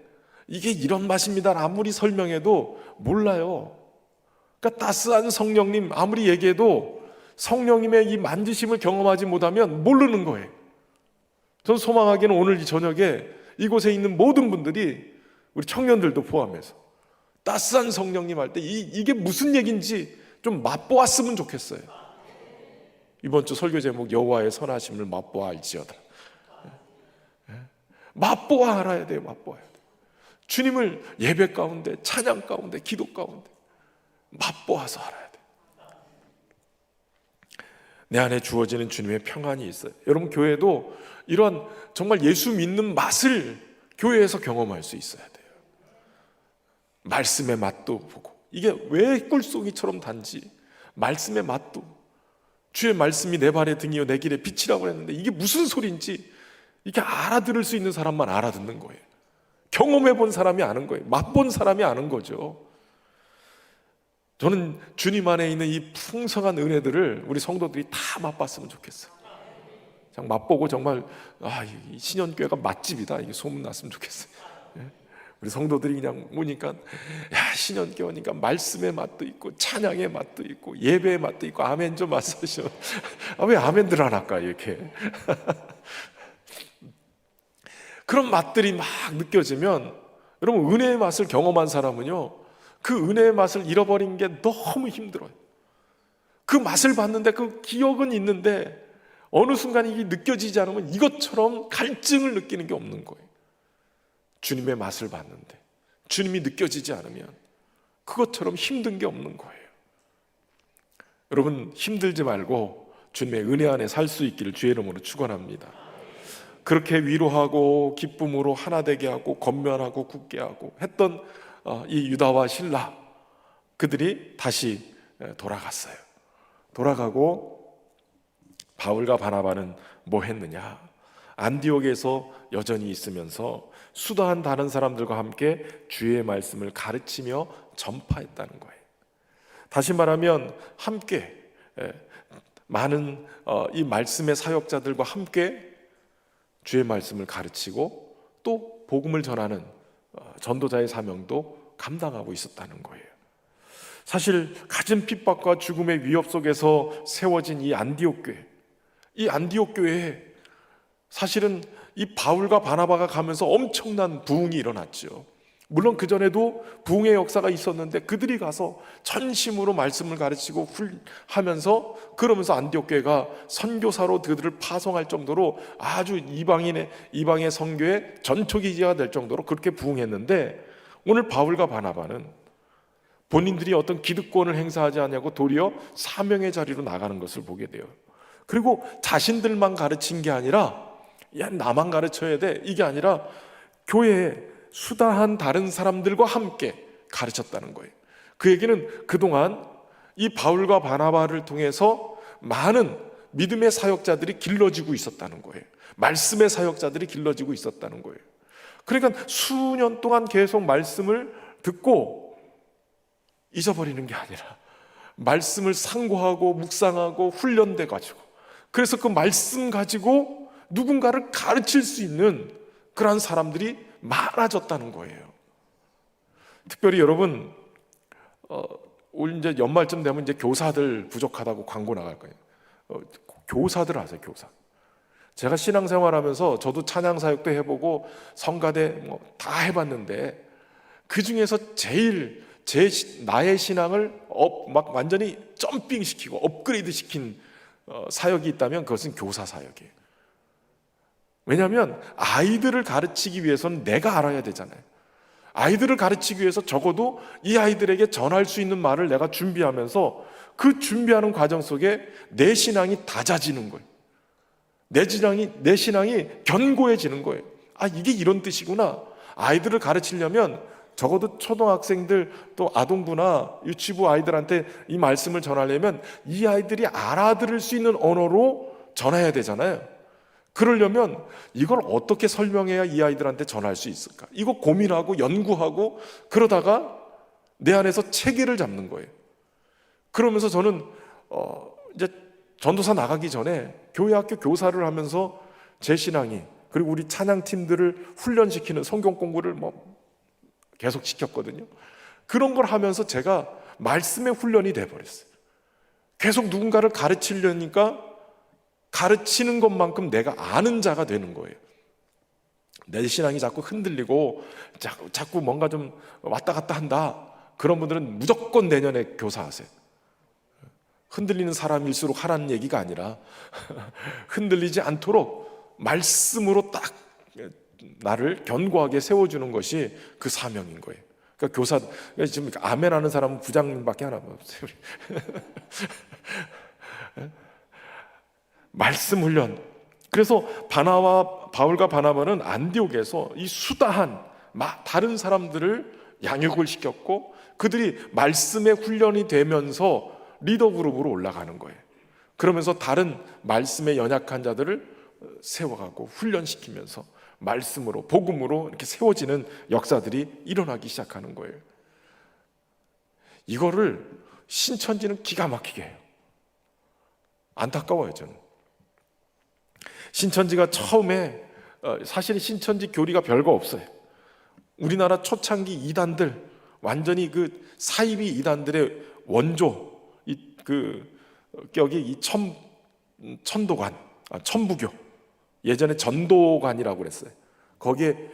이게 이런 맛입니다 아무리 설명해도 몰라요. 그러니까 따스한 성령님 아무리 얘기해도 성령님의 이 만지심을 경험하지 못하면 모르는 거예요. 전 소망하기는 오늘 이 저녁에 이곳에 있는 모든 분들이, 우리 청년들도 포함해서 따스한 성령님 할 때 이게 무슨 얘기인지 좀 맛보았으면 좋겠어요. 이번 주 설교 제목 여호와의 선하심을 맛보아 알지어다. 맛보아 알아야 돼요. 맛보아야 돼요. 주님을 예배 가운데, 찬양 가운데, 기도 가운데 맛보아서 알아야 돼요. 내 안에 주어지는 주님의 평안이 있어요. 여러분, 교회도 이런 정말 예수 믿는 맛을 교회에서 경험할 수 있어야 돼요. 말씀의 맛도 보고, 이게 왜 꿀송이처럼 단지 말씀의 맛도, 주의 말씀이 내 발의 등이요 내 길의 빛이라고 했는데 이게 무슨 소리인지 이게 알아들을 수 있는 사람만 알아듣는 거예요. 경험해 본 사람이 아는 거예요. 맛본 사람이 아는 거죠. 저는 주님 안에 있는 이 풍성한 은혜들을 우리 성도들이 다 맛봤으면 좋겠어요. 그냥 맛보고 정말 이 신현교회가 맛집이다 이게 소문났으면 좋겠어요. 우리 성도들이 그냥 오니까 신현교회 오니까 말씀의 맛도 있고 찬양의 맛도 있고 예배의 맛도 있고 아멘 좀 하시죠. 왜 아멘들 안 할까 이렇게. 그런 맛들이 막 느껴지면 여러분, 은혜의 맛을 경험한 사람은요 그 은혜의 맛을 잃어버린 게 너무 힘들어요. 그 맛을 봤는데 그 기억은 있는데 어느 순간 이게 느껴지지 않으면 이것처럼 갈증을 느끼는 게 없는 거예요. 주님의 맛을 봤는데 주님이 느껴지지 않으면 그것처럼 힘든 게 없는 거예요. 여러분, 힘들지 말고 주님의 은혜 안에 살 수 있기를 주의 이름으로 축원합니다. 그렇게 위로하고 기쁨으로 하나 되게 하고 권면하고 굳게 하고 했던 이 유다와 실라, 그들이 다시 돌아갔어요. 돌아가고 바울과 바나바는 뭐 했느냐? 안디옥에서 여전히 있으면서 수다한 다른 사람들과 함께 주의 말씀을 가르치며 전파했다는 거예요. 다시 말하면 함께 많은 이 말씀의 사역자들과 함께 주의 말씀을 가르치고 또 복음을 전하는 전도자의 사명도 감당하고 있었다는 거예요. 사실 갖은 핍박과 죽음의 위협 속에서 세워진 이 안디옥 교회, 이 안디옥 교회에 사실은 이 바울과 바나바가 가면서 엄청난 부흥이 일어났죠. 물론 그전에도 부흥의 역사가 있었는데 그들이 가서 전심으로 말씀을 가르치고 하면서 그러면서 안디옥 교회가 선교사로 그들을 파송할 정도로 아주 이방의 선교의 전초기지가 될 정도로 그렇게 부흥했는데, 오늘 바울과 바나바는 본인들이 어떤 기득권을 행사하지 않냐고 도리어 사명의 자리로 나가는 것을 보게 돼요. 그리고 자신들만 가르친 게 아니라 나만 가르쳐야 돼 이게 아니라 교회에 수다한 다른 사람들과 함께 가르쳤다는 거예요. 그 얘기는 그동안 이 바울과 바나바를 통해서 많은 믿음의 사역자들이 길러지고 있었다는 거예요. 말씀의 사역자들이 길러지고 있었다는 거예요. 그러니까 수년 동안 계속 말씀을 듣고 잊어버리는 게 아니라 말씀을 상고하고 묵상하고 훈련돼 가지고, 그래서 그 말씀 가지고 누군가를 가르칠 수 있는 그러한 사람들이 많아졌다는 거예요. 특별히 여러분, 올 이제 연말쯤 되면 이제 교사들 부족하다고 광고 나갈 거예요. 교사들 아세요, 교사? 제가 신앙생활하면서 저도 찬양사역도 해보고 성가대 다 해봤는데 그 중에서 제일 나의 신앙을 막 완전히 점핑시키고 업그레이드 시킨 사역이 있다면 그것은 교사 사역이에요. 왜냐하면 아이들을 가르치기 위해서는 내가 알아야 되잖아요. 아이들을 가르치기 위해서 적어도 이 아이들에게 전할 수 있는 말을 내가 준비하면서 그 준비하는 과정 속에 내 신앙이 다져지는 거예요. 내 신앙이 견고해지는 거예요. 이게 이런 뜻이구나. 아이들을 가르치려면 적어도 초등학생들 또 아동부나 유치부 아이들한테 이 말씀을 전하려면 이 아이들이 알아들을 수 있는 언어로 전해야 되잖아요. 그러려면 이걸 어떻게 설명해야 이 아이들한테 전할 수 있을까? 이거 고민하고 연구하고 그러다가 내 안에서 체계를 잡는 거예요. 그러면서 저는 이제 전도사 나가기 전에 교회 학교 교사를 하면서 제 신앙이, 그리고 우리 찬양팀들을 훈련시키는 성경 공부를 계속 시켰거든요. 그런 걸 하면서 제가 말씀의 훈련이 돼버렸어요. 계속 누군가를 가르치려니까 가르치는 것만큼 내가 아는 자가 되는 거예요. 내 신앙이 자꾸 흔들리고 자꾸 뭔가 좀 왔다 갔다 한다. 그런 분들은 무조건 내년에 교사하세요. 흔들리는 사람일수록 하라는 얘기가 아니라 흔들리지 않도록 말씀으로 딱 나를 견고하게 세워주는 것이 그 사명인 거예요. 그러니까 교사, 지금 아멘 하는 사람은 부장님밖에 하나 없어요. 말씀 훈련. 그래서 바울과 바나바는 안디옥에서 이 수다한 다른 사람들을 양육을 시켰고, 그들이 말씀의 훈련이 되면서 리더 그룹으로 올라가는 거예요. 그러면서 다른 말씀에 연약한 자들을 세워가고 훈련시키면서 말씀으로, 복음으로 이렇게 세워지는 역사들이 일어나기 시작하는 거예요. 이거를 신천지는 기가 막히게 해요. 안타까워요, 저는. 신천지가 처음에, 사실 신천지 교리가 별거 없어요. 우리나라 초창기 이단들, 완전히 그 사이비 이단들의 원조, 이 천도관, 천부교, 예전에 전도관이라고 그랬어요. 거기에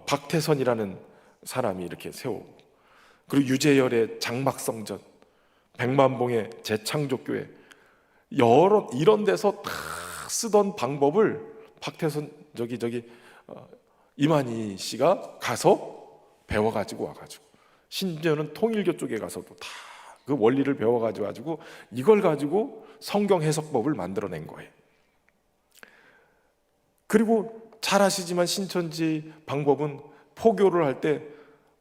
박태선이라는 사람이 이렇게 세우고, 그리고 유재열의 장막성전, 백만봉의 재창조교회, 여러 이런 데서 다 쓰던 방법을 박태선 이만희 씨가 가서 배워가지고 와가지고, 심지어는 통일교 쪽에 가서도 다 그 원리를 배워가지고 이걸 가지고 성경 해석법을 만들어낸 거예요. 그리고 잘 아시지만 신천지 방법은 포교를 할 때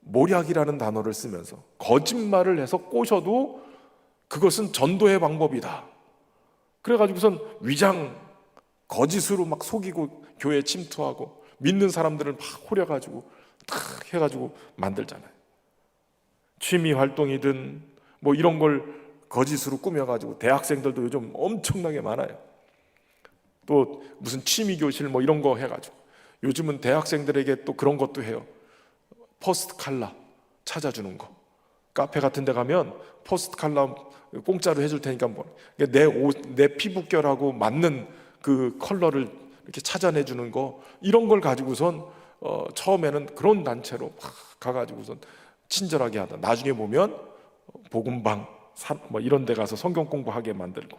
모략이라는 단어를 쓰면서 거짓말을 해서 꼬셔도 그것은 전도의 방법이다. 그래가지고선 위장, 거짓으로 막 속이고 교회에 침투하고 믿는 사람들을 막 호려가지고 탁 해가지고 만들잖아요. 취미 활동이든 뭐 이런 걸 거짓으로 꾸며가지고, 대학생들도 요즘 엄청나게 많아요. 또 무슨 취미 교실 뭐 이런 거 해가지고, 요즘은 대학생들에게 또 그런 것도 해요. 포스트 칼라 찾아주는 거. 카페 같은 데 가면 포스트 칼라 공짜로 해줄 테니까 뭐 내 피부결하고 맞는 그 컬러를 이렇게 찾아내주는 거, 이런 걸 가지고선 처음에는 그런 단체로 막 가가지고선 친절하게 하다, 나중에 보면 복음방 뭐 이런 데 가서 성경 공부하게 만들고,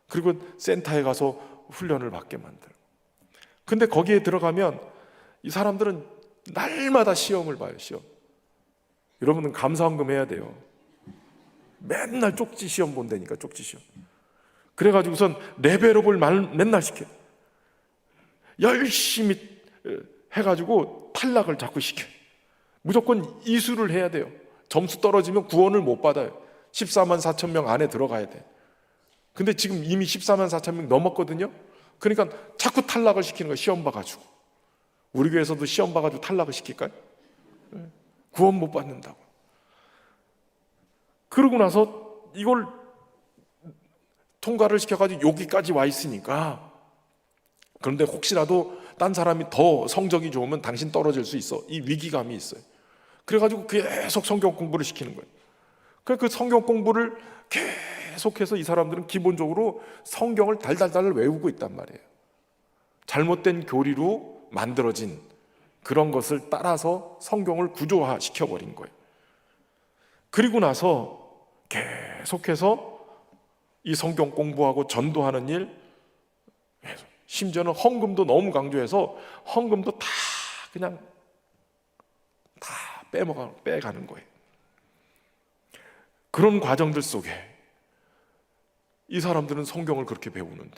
그리고 센터에 가서 훈련을 받게 만들고. 근데 거기에 들어가면 이 사람들은 날마다 시험을 봐요. 시험. 여러분은 감사헌금 해야 돼요. 맨날 쪽지 시험 본다니까, 쪽지 시험. 그래가지고선 레벨업을 맨날 시켜요. 열심히 해가지고 탈락을 자꾸 시켜요. 무조건 이수를 해야 돼요. 점수 떨어지면 구원을 못 받아요. 14만 4천 명 안에 들어가야 돼. 근데 지금 이미 14만 4천 명 넘었거든요. 그러니까 자꾸 탈락을 시키는 거예요. 시험 봐가지고. 우리 교회에서도 시험 봐가지고 탈락을 시킬까요? 구원 못 받는다고. 그러고 나서 이걸 통과를 시켜가지고 여기까지 와 있으니까, 그런데 혹시라도 딴 사람이 더 성적이 좋으면 당신 떨어질 수 있어, 이 위기감이 있어요. 그래가지고 계속 성경 공부를 시키는 거예요. 그 성경 공부를 계속해서 이 사람들은 기본적으로 성경을 달달달 외우고 있단 말이에요. 잘못된 교리로 만들어진 그런 것을 따라서 성경을 구조화 시켜버린 거예요. 그리고 나서 계속해서 이 성경 공부하고 전도하는 일, 심지어는 헌금도 너무 강조해서 헌금도 다 그냥 다 빼가는 거예요. 그런 과정들 속에 이 사람들은 성경을 그렇게 배우는데,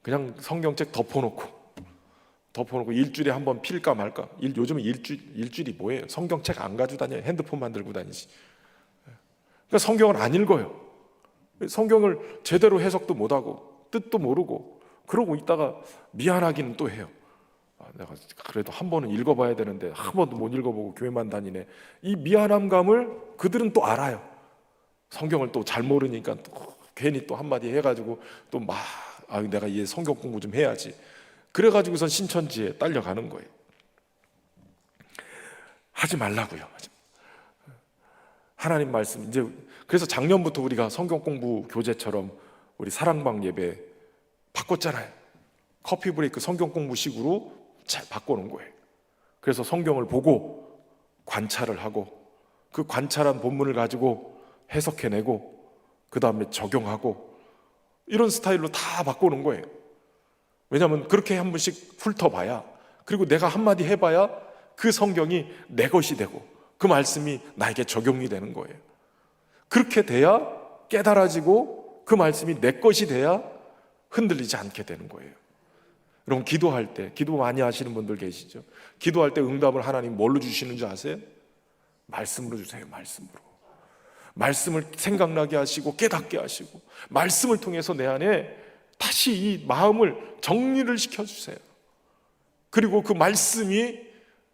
그냥 성경책 덮어놓고 일주일에 한 번 필까 말까. 요즘은 일주일이 뭐예요? 성경책 안 가지고 다녀요. 핸드폰만 들고 다니지. 그러니까 성경을 안 읽어요. 성경을 제대로 해석도 못하고 뜻도 모르고 그러고 있다가 미안하기는 또 해요. 내가 그래도 한 번은 읽어봐야 되는데 한 번도 못 읽어보고 교회만 다니네. 이 미안함 감을 그들은 또 알아요. 성경을 또 잘 모르니까 또 괜히 또 한마디 해가지고 또 막 내가 이 성경 공부 좀 해야지. 그래가지고선 신천지에 딸려가는 거예요. 하지 말라고요. 하나님 말씀, 이제 그래서 작년부터 우리가 성경 공부 교재처럼 우리 사랑방 예배 바꿨잖아요. 커피 브레이크 성경 공부식으로 잘 바꿔놓은 거예요. 그래서 성경을 보고 관찰을 하고 그 관찰한 본문을 가지고 해석해내고 그 다음에 적용하고 이런 스타일로 다 바꿔놓은 거예요. 왜냐하면 그렇게 한 번씩 훑어봐야 그리고 내가 한마디 해봐야 그 성경이 내 것이 되고 그 말씀이 나에게 적용이 되는 거예요. 그렇게 돼야 깨달아지고 그 말씀이 내 것이 돼야 흔들리지 않게 되는 거예요. 여러분, 기도할 때, 기도 많이 하시는 분들 계시죠? 기도할 때 응답을 하나님 뭘로 주시는 줄 아세요? 말씀으로 주세요. 말씀으로. 말씀을 생각나게 하시고 깨닫게 하시고 말씀을 통해서 내 안에 다시 이 마음을 정리를 시켜주세요. 그리고 그 말씀이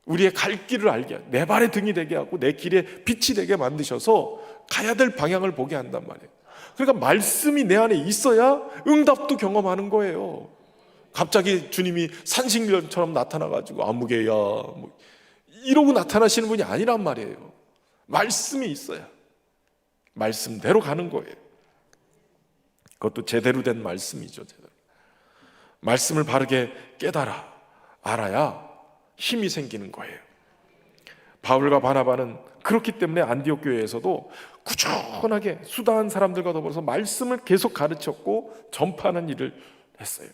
우리의 갈 길을 알게 하고 내 발의 등이 되게 하고 내 길에 빛이 되게 만드셔서 가야 될 방향을 보게 한단 말이에요. 그러니까 말씀이 내 안에 있어야 응답도 경험하는 거예요. 갑자기 주님이 산신령처럼 나타나가지고 아무개야 뭐 이러고 나타나시는 분이 아니란 말이에요. 말씀이 있어야 말씀대로 가는 거예요. 그것도 제대로 된 말씀이죠. 제대로. 말씀을 바르게 깨달아 알아야 힘이 생기는 거예요. 바울과 바나바는 그렇기 때문에 안디옥 교회에서도 꾸준하게 수다한 사람들과 더불어서 말씀을 계속 가르쳤고 전파하는 일을 했어요.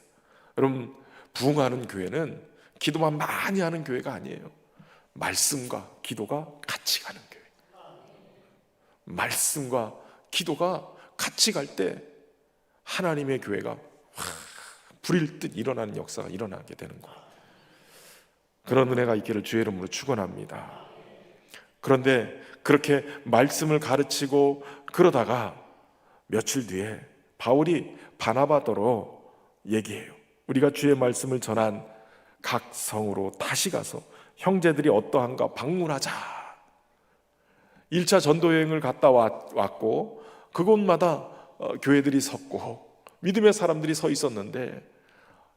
여러분, 부흥하는 교회는 기도만 많이 하는 교회가 아니에요. 말씀과 기도가 같이 가는 교회. 말씀과 기도가 같이 갈 때 하나님의 교회가 불일 듯 일어나는 역사가 일어나게 되는 거예요. 그런 은혜가 있기를 주의 이름으로 축원합니다. 그런데 그렇게 말씀을 가르치고 그러다가 며칠 뒤에 바울이 바나바더러 얘기해요. 우리가 주의 말씀을 전한 각 성으로 다시 가서 형제들이 어떠한가 방문하자. 1차 전도여행을 갔다 왔고 그곳마다 교회들이 섰고 믿음의 사람들이 서 있었는데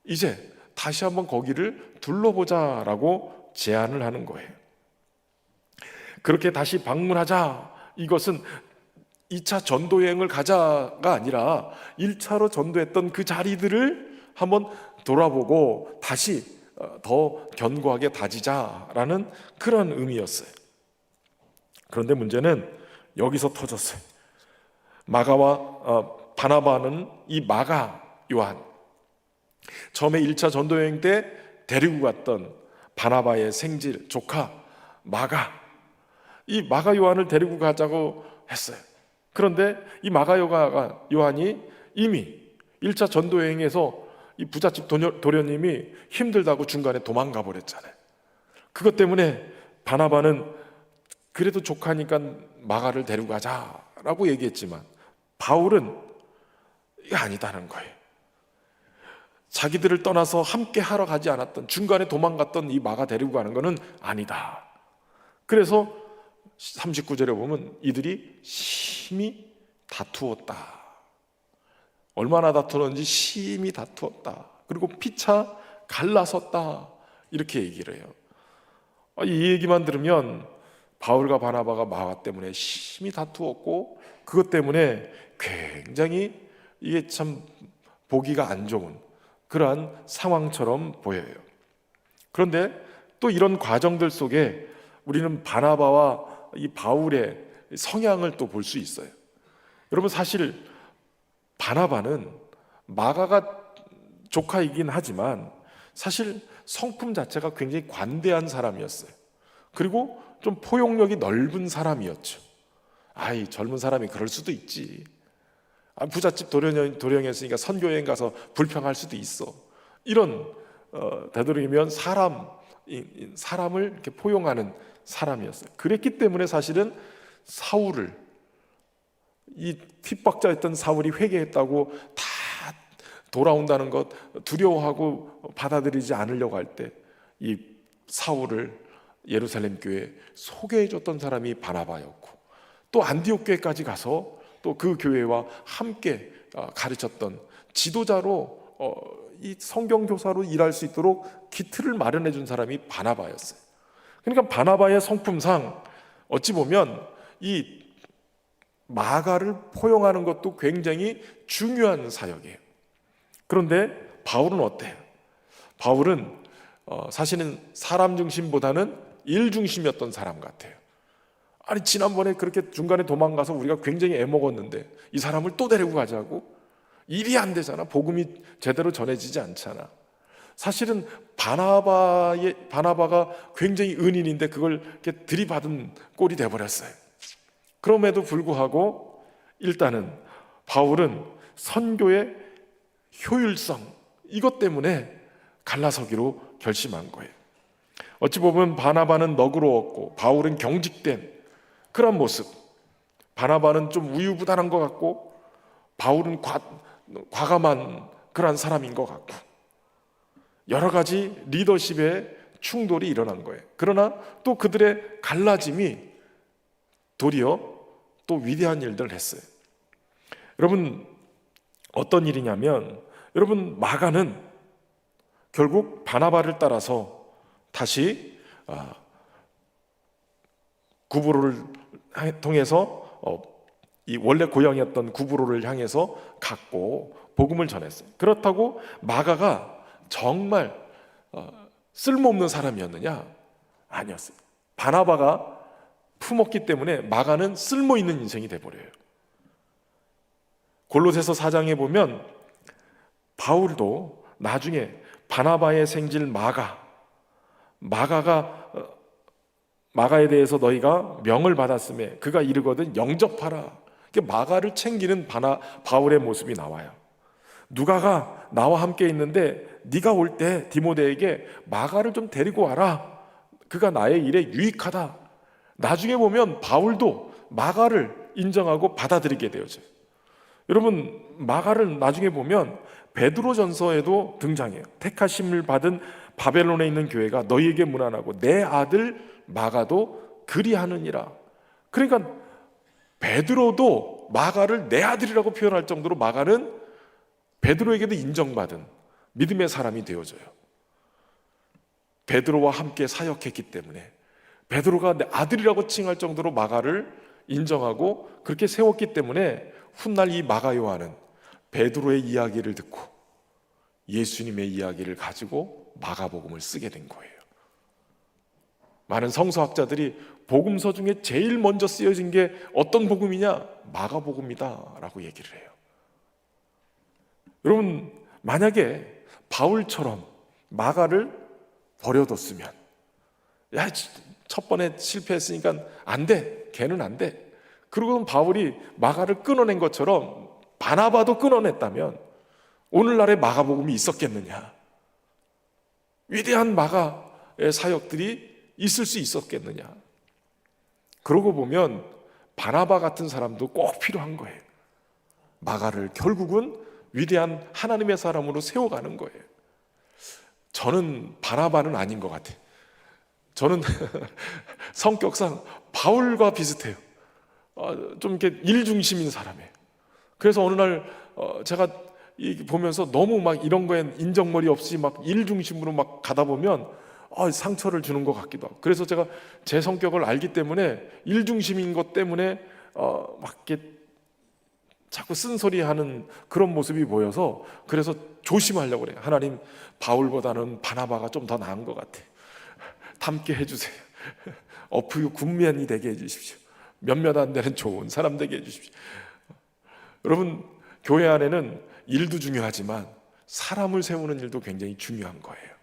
이제 다시 한번 거기를 둘러보자라고 제안을 하는 거예요. 그렇게 다시 방문하자. 이것은 2차 전도여행을 가자가 아니라 1차로 전도했던 그 자리들을 한번 돌아보고 다시 더 견고하게 다지자라는 그런 의미였어요. 그런데 문제는 여기서 터졌어요. 마가와 바나바는 이 마가 요한, 처음에 1차 전도여행 때 데리고 갔던 바나바의 생질 조카 마가, 이 마가 요한을 데리고 가자고 했어요. 그런데 이 마가 요한이 이미 1차 전도여행에서 이 부잣집 도련님이 힘들다고 중간에 도망가 버렸잖아요. 그것 때문에 바나바는 그래도 조카니까 마가를 데리고 가자라고 얘기했지만 바울은 이게 아니다는 거예요. 자기들을 떠나서 함께 하러 가지 않았던, 중간에 도망갔던 이 마가 데리고 가는 것은 아니다. 그래서 39절에 보면 이들이 심히 다투었다. 얼마나 다투었는지 심히 다투었다. 그리고 피차 갈라섰다. 이렇게 얘기를 해요. 이 얘기만 들으면 바울과 바나바가 마가 때문에 심히 다투었고 그것 때문에 굉장히 이게 참 보기가 안 좋은 그러한 상황처럼 보여요. 그런데 또 이런 과정들 속에 우리는 바나바와 이 바울의 성향을 또 볼 수 있어요. 여러분, 사실 바나바는 마가가 조카이긴 하지만 사실 성품 자체가 굉장히 관대한 사람이었어요. 그리고 좀 포용력이 넓은 사람이었죠. 아이, 젊은 사람이 그럴 수도 있지. 부잣집 도령이었으니까 선교여행 가서 불평할 수도 있어. 이런 되도록이면 사람을 이렇게 포용하는 사람이었어요. 그랬기 때문에 사실은 사울을, 이 핍박자였던 사울이 회개했다고 다 돌아온다는 것 두려워하고 받아들이지 않으려고 할 때 이 사울을 예루살렘 교회에 소개해줬던 사람이 바나바였고, 또 안디옥 교회까지 가서 또 그 교회와 함께 가르쳤던 지도자로, 이 성경 교사로 일할 수 있도록 기틀을 마련해 준 사람이 바나바였어요. 그러니까 바나바의 성품상 어찌 보면 이 마가를 포용하는 것도 굉장히 중요한 사역이에요. 그런데 바울은 어때요? 바울은 사실은 사람 중심보다는 일 중심이었던 사람 같아요. 아니, 지난번에 그렇게 중간에 도망가서 우리가 굉장히 애먹었는데 이 사람을 또 데리고 가자고? 일이 안 되잖아. 복음이 제대로 전해지지 않잖아. 사실은 바나바가 굉장히 은인인데 그걸 이렇게 들이받은 꼴이 돼버렸어요. 그럼에도 불구하고 일단은 바울은 선교의 효율성, 이것 때문에 갈라서기로 결심한 거예요. 어찌 보면 바나바는 너그러웠고 바울은 경직된 그런 모습. 바나바는 좀 우유부단한 것 같고 바울은 과감한 그런 사람인 것 같고, 여러 가지 리더십의 충돌이 일어난 거예요. 그러나 또 그들의 갈라짐이 도리어 또 위대한 일들을 했어요. 여러분, 어떤 일이냐면, 여러분, 마가는 결국 바나바를 따라서 다시 구브로를 통해서 이 원래 고향이었던 구브로를 향해서 갔고 복음을 전했어요. 그렇다고 마가가 정말 쓸모없는 사람이었느냐? 아니었어요. 바나바가 품었기 때문에 마가는 쓸모있는 인생이 돼버려요. 골로새서 4장에 보면 바울도 나중에 바나바의 생질 마가에 대해서 너희가 명을 받았음에 그가 이르거든 영접하라. 마가를 챙기는 바울의 모습이 나와요. 누가가 나와 함께 있는데 네가 올 때 디모데에게 마가를 좀 데리고 와라. 그가 나의 일에 유익하다. 나중에 보면 바울도 마가를 인정하고 받아들이게 되어져요. 여러분, 마가를 나중에 보면 베드로전서에도 등장해요. 택하심을 받은 바벨론에 있는 교회가 너희에게 문안하고 내 아들 마가도 그리하느니라. 그러니까 베드로도 마가를 내 아들이라고 표현할 정도로 마가는 베드로에게도 인정받은 믿음의 사람이 되어져요. 베드로와 함께 사역했기 때문에 베드로가 내 아들이라고 칭할 정도로 마가를 인정하고 그렇게 세웠기 때문에 훗날 이 마가 요한은 베드로의 이야기를 듣고 예수님의 이야기를 가지고 마가복음을 쓰게 된 거예요. 많은 성서학자들이 복음서 중에 제일 먼저 쓰여진 게 어떤 복음이냐? 마가복음이다 라고 얘기를 해요. 여러분, 만약에 바울처럼 마가를 버려뒀으면, 야, 첫 번에 실패했으니까 안 돼, 걔는 안 돼. 그리고 바울이 마가를 끊어낸 것처럼 바나바도 끊어냈다면 오늘날의 마가복음이 있었겠느냐? 위대한 마가의 사역들이 있을 수 있었겠느냐? 그러고 보면 바나바 같은 사람도 꼭 필요한 거예요. 마가를 결국은 위대한 하나님의 사람으로 세워가는 거예요. 저는 바나바는 아닌 것 같아요. 저는 성격상 바울과 비슷해요. 좀 이렇게 일중심인 사람이에요. 그래서 어느 날 제가 보면서 너무 막 이런 거에 인정머리 없이 막 일중심으로 막 가다 보면 상처를 주는 것 같기도 하고, 그래서 제가 제 성격을 알기 때문에 일중심인 것 때문에 막 이렇게 자꾸 쓴소리하는 그런 모습이 보여서 그래서 조심하려고 그래요. 하나님, 바울보다는 바나바가 좀 더 나은 것 같아. 닮게 해주세요. 어프유 군면이 되게 해주십시오. 몇몇 안 되는 좋은 사람 되게 해주십시오. 여러분, 교회 안에는 일도 중요하지만 사람을 세우는 일도 굉장히 중요한 거예요.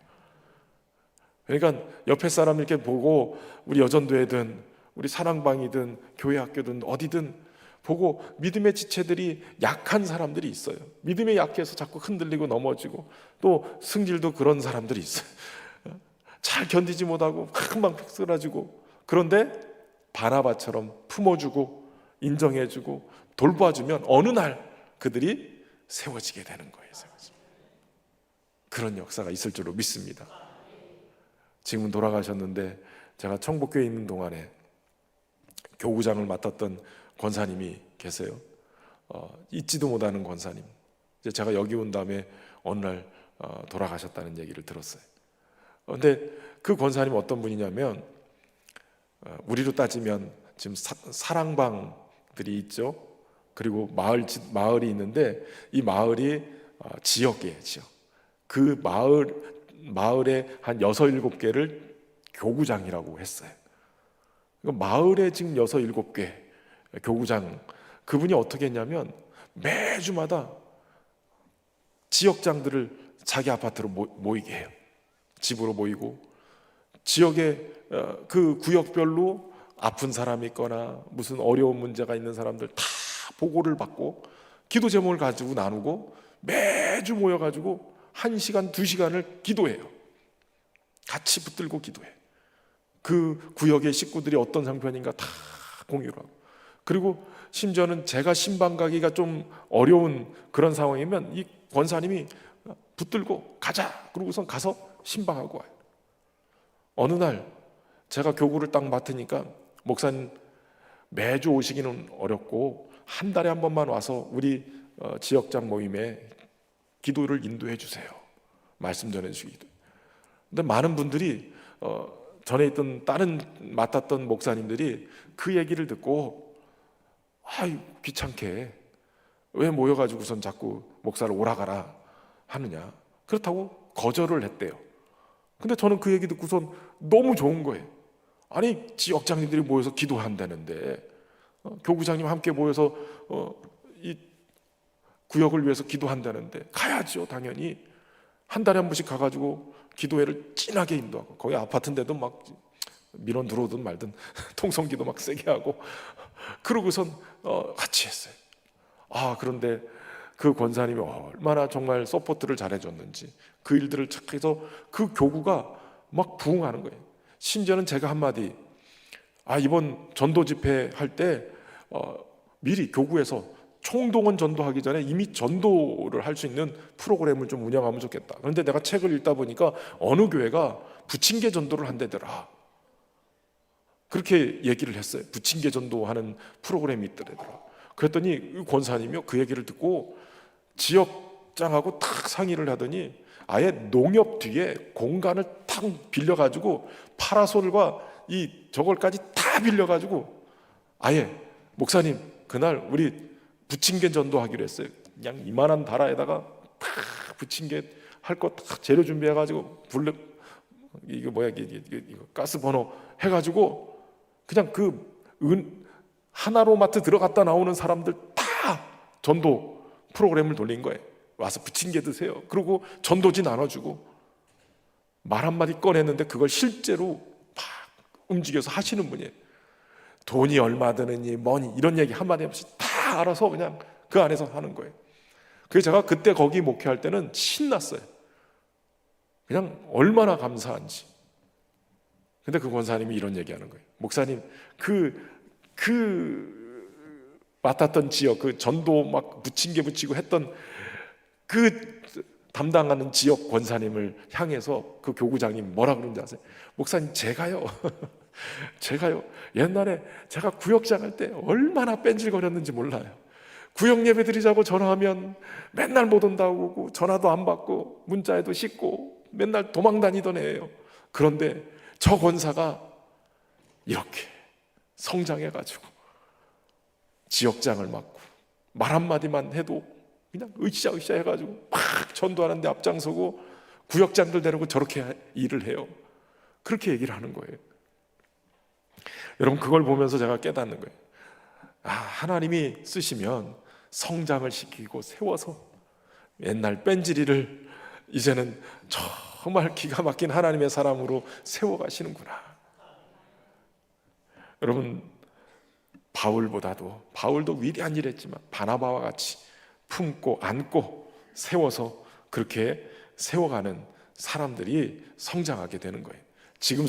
그러니까 옆에 사람 이렇게 보고, 우리 여전도회든 우리 사랑방이든 교회 학교든 어디든 보고, 믿음의 지체들이 약한 사람들이 있어요. 믿음에 약해서 자꾸 흔들리고 넘어지고, 또 승질도 그런 사람들이 있어요. 잘 견디지 못하고 금방 쓰러지고, 그런데 바나바처럼 품어주고 인정해주고 돌봐주면 어느 날 그들이 세워지게 되는 거예요. 그런 역사가 있을 줄로 믿습니다. 지금은 돌아가셨는데 제가 청복교에 있는 동안에 교구장을 맡았던 권사님이 계세요. 잊지도 못하는 권사님. 이제 제가 여기 온 다음에 어느 날 돌아가셨다는 얘기를 들었어요. 그런데 그 권사님 어떤 분이냐면, 우리로 따지면 지금 사랑방들이 있죠. 그리고 마을이 있는데 이 마을이 지역이에요. 지역. 그 마을에 한 6, 7개를 교구장이라고 했어요. 마을에 지금 6, 7개 교구장, 그분이 어떻게 했냐면 매주마다 지역장들을 자기 아파트로 모이게 해요. 집으로 모이고 지역의 그 구역별로 아픈 사람이 있거나 무슨 어려운 문제가 있는 사람들 다 보고를 받고 기도 제목을 가지고 나누고 매주 모여가지고 1시간, 2시간을 기도해요. 같이 붙들고 기도해. 그 구역의 식구들이 어떤 상편인가 다 공유를 하고, 그리고 심지어는 제가 신방 가기가 좀 어려운 그런 상황이면 이 권사님이 붙들고 가자 그러고선 가서 신방하고 와요. 어느 날 제가 교구를 딱 맡으니까 목사님 매주 오시기는 어렵고 한 달에 한 번만 와서 우리 지역장 모임에 기도를 인도해 주세요. 말씀 전해 주시기도. 근데 많은 분들이 전에 있던 다른 맡았던 목사님들이 그 얘기를 듣고 아이 귀찮게 왜 모여가지고선 자꾸 목사를 오라가라 하느냐, 그렇다고 거절을 했대요. 근데 저는 그 얘기 듣고선 너무 좋은 거예요. 아니 지역장님들이 모여서 기도한다는데 교구장님 함께 모여서 이 구역을 위해서 기도한다는데 가야죠. 당연히 한 달에 한 번씩 가가지고 기도회를 진하게 인도하고, 거기 아파트인데도 막 민원 들어오든 말든 통성기도 막 세게 하고 그러고선 같이 했어요. 그런데 그 권사님이 얼마나 정말 서포트를 잘해줬는지 그 일들을 착해서 그 교구가 막 부흥하는 거예요. 심지어는 제가 한마디, 이번 전도 집회 할 때 미리 교구에서 총동원 전도하기 전에 이미 전도를 할 수 있는 프로그램을 좀 운영하면 좋겠다. 그런데 내가 책을 읽다 보니까 어느 교회가 부침개 전도를 한대더라. 그렇게 얘기를 했어요. 부침개 전도하는 프로그램이 있더라고요. 그랬더니 권사님이요 그 얘기를 듣고 지역장하고 탁 상의를 하더니 아예 농협 뒤에 공간을 탁 빌려가지고 파라솔과 이 저걸까지 다 빌려가지고 아예 목사님 그날 우리 부침개 전도하기로 했어요. 그냥 이만한 다라에다가 다 부침개 할 거 다 재료 준비해가지고 이거 가스 버너 해가지고 그냥 하나로마트 들어갔다 나오는 사람들 다 전도 프로그램을 돌린 거예요. 와서 부침개 드세요. 그리고 전도지 나눠주고 말 한마디 꺼냈는데 그걸 실제로 막 움직여서 하시는 분이에요. 돈이 얼마 드느니 뭐니 이런 얘기 한마디 없이 다 알아서 그냥 그 안에서 하는 거예요. 그래서 제가 그때 거기 목회할 때는 신났어요. 그냥 얼마나 감사한지. 근데 그 권사님이 이런 얘기하는 거예요. 목사님 맡았던 지역 그 전도 막 부침개 붙이고 했던 그 담당하는 지역 권사님을 향해서 그 교구장님 뭐라 그러는지 아세요? 목사님 제가요 옛날에 제가 구역장 할 때 얼마나 뺀질거렸는지 몰라요. 구역 예배 드리자고 전화하면 맨날 못 온다고 하고 전화도 안 받고 문자에도 씻고 맨날 도망 다니던 애예요. 그런데 저 권사가 이렇게 성장해가지고 지역장을 맡고 말 한마디만 해도 그냥 으쌰으쌰 해가지고 막 전도하는데 앞장서고 구역장들 데리고 저렇게 일을 해요. 그렇게 얘기를 하는 거예요. 여러분 그걸 보면서 제가 깨닫는 거예요. 하나님이 쓰시면 성장을 시키고 세워서 옛날 뺀질이를 이제는 정말 기가 막힌 하나님의 사람으로 세워가시는구나. 여러분 바울도 위대한 일 했지만 바나바와 같이 품고 안고 세워서 그렇게 세워가는 사람들이 성장하게 되는 거예요. 지금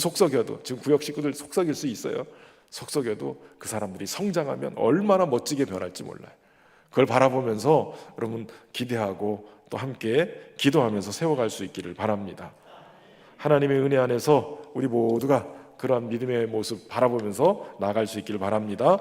구역 식구들 속썩일 수 있어요. 속썩여도 그 사람들이 성장하면 얼마나 멋지게 변할지 몰라요. 그걸 바라보면서 여러분 기대하고 또 함께 기도하면서 세워갈 수 있기를 바랍니다. 하나님의 은혜 안에서 우리 모두가 그러한 믿음의 모습 바라보면서 나아갈 수 있기를 바랍니다.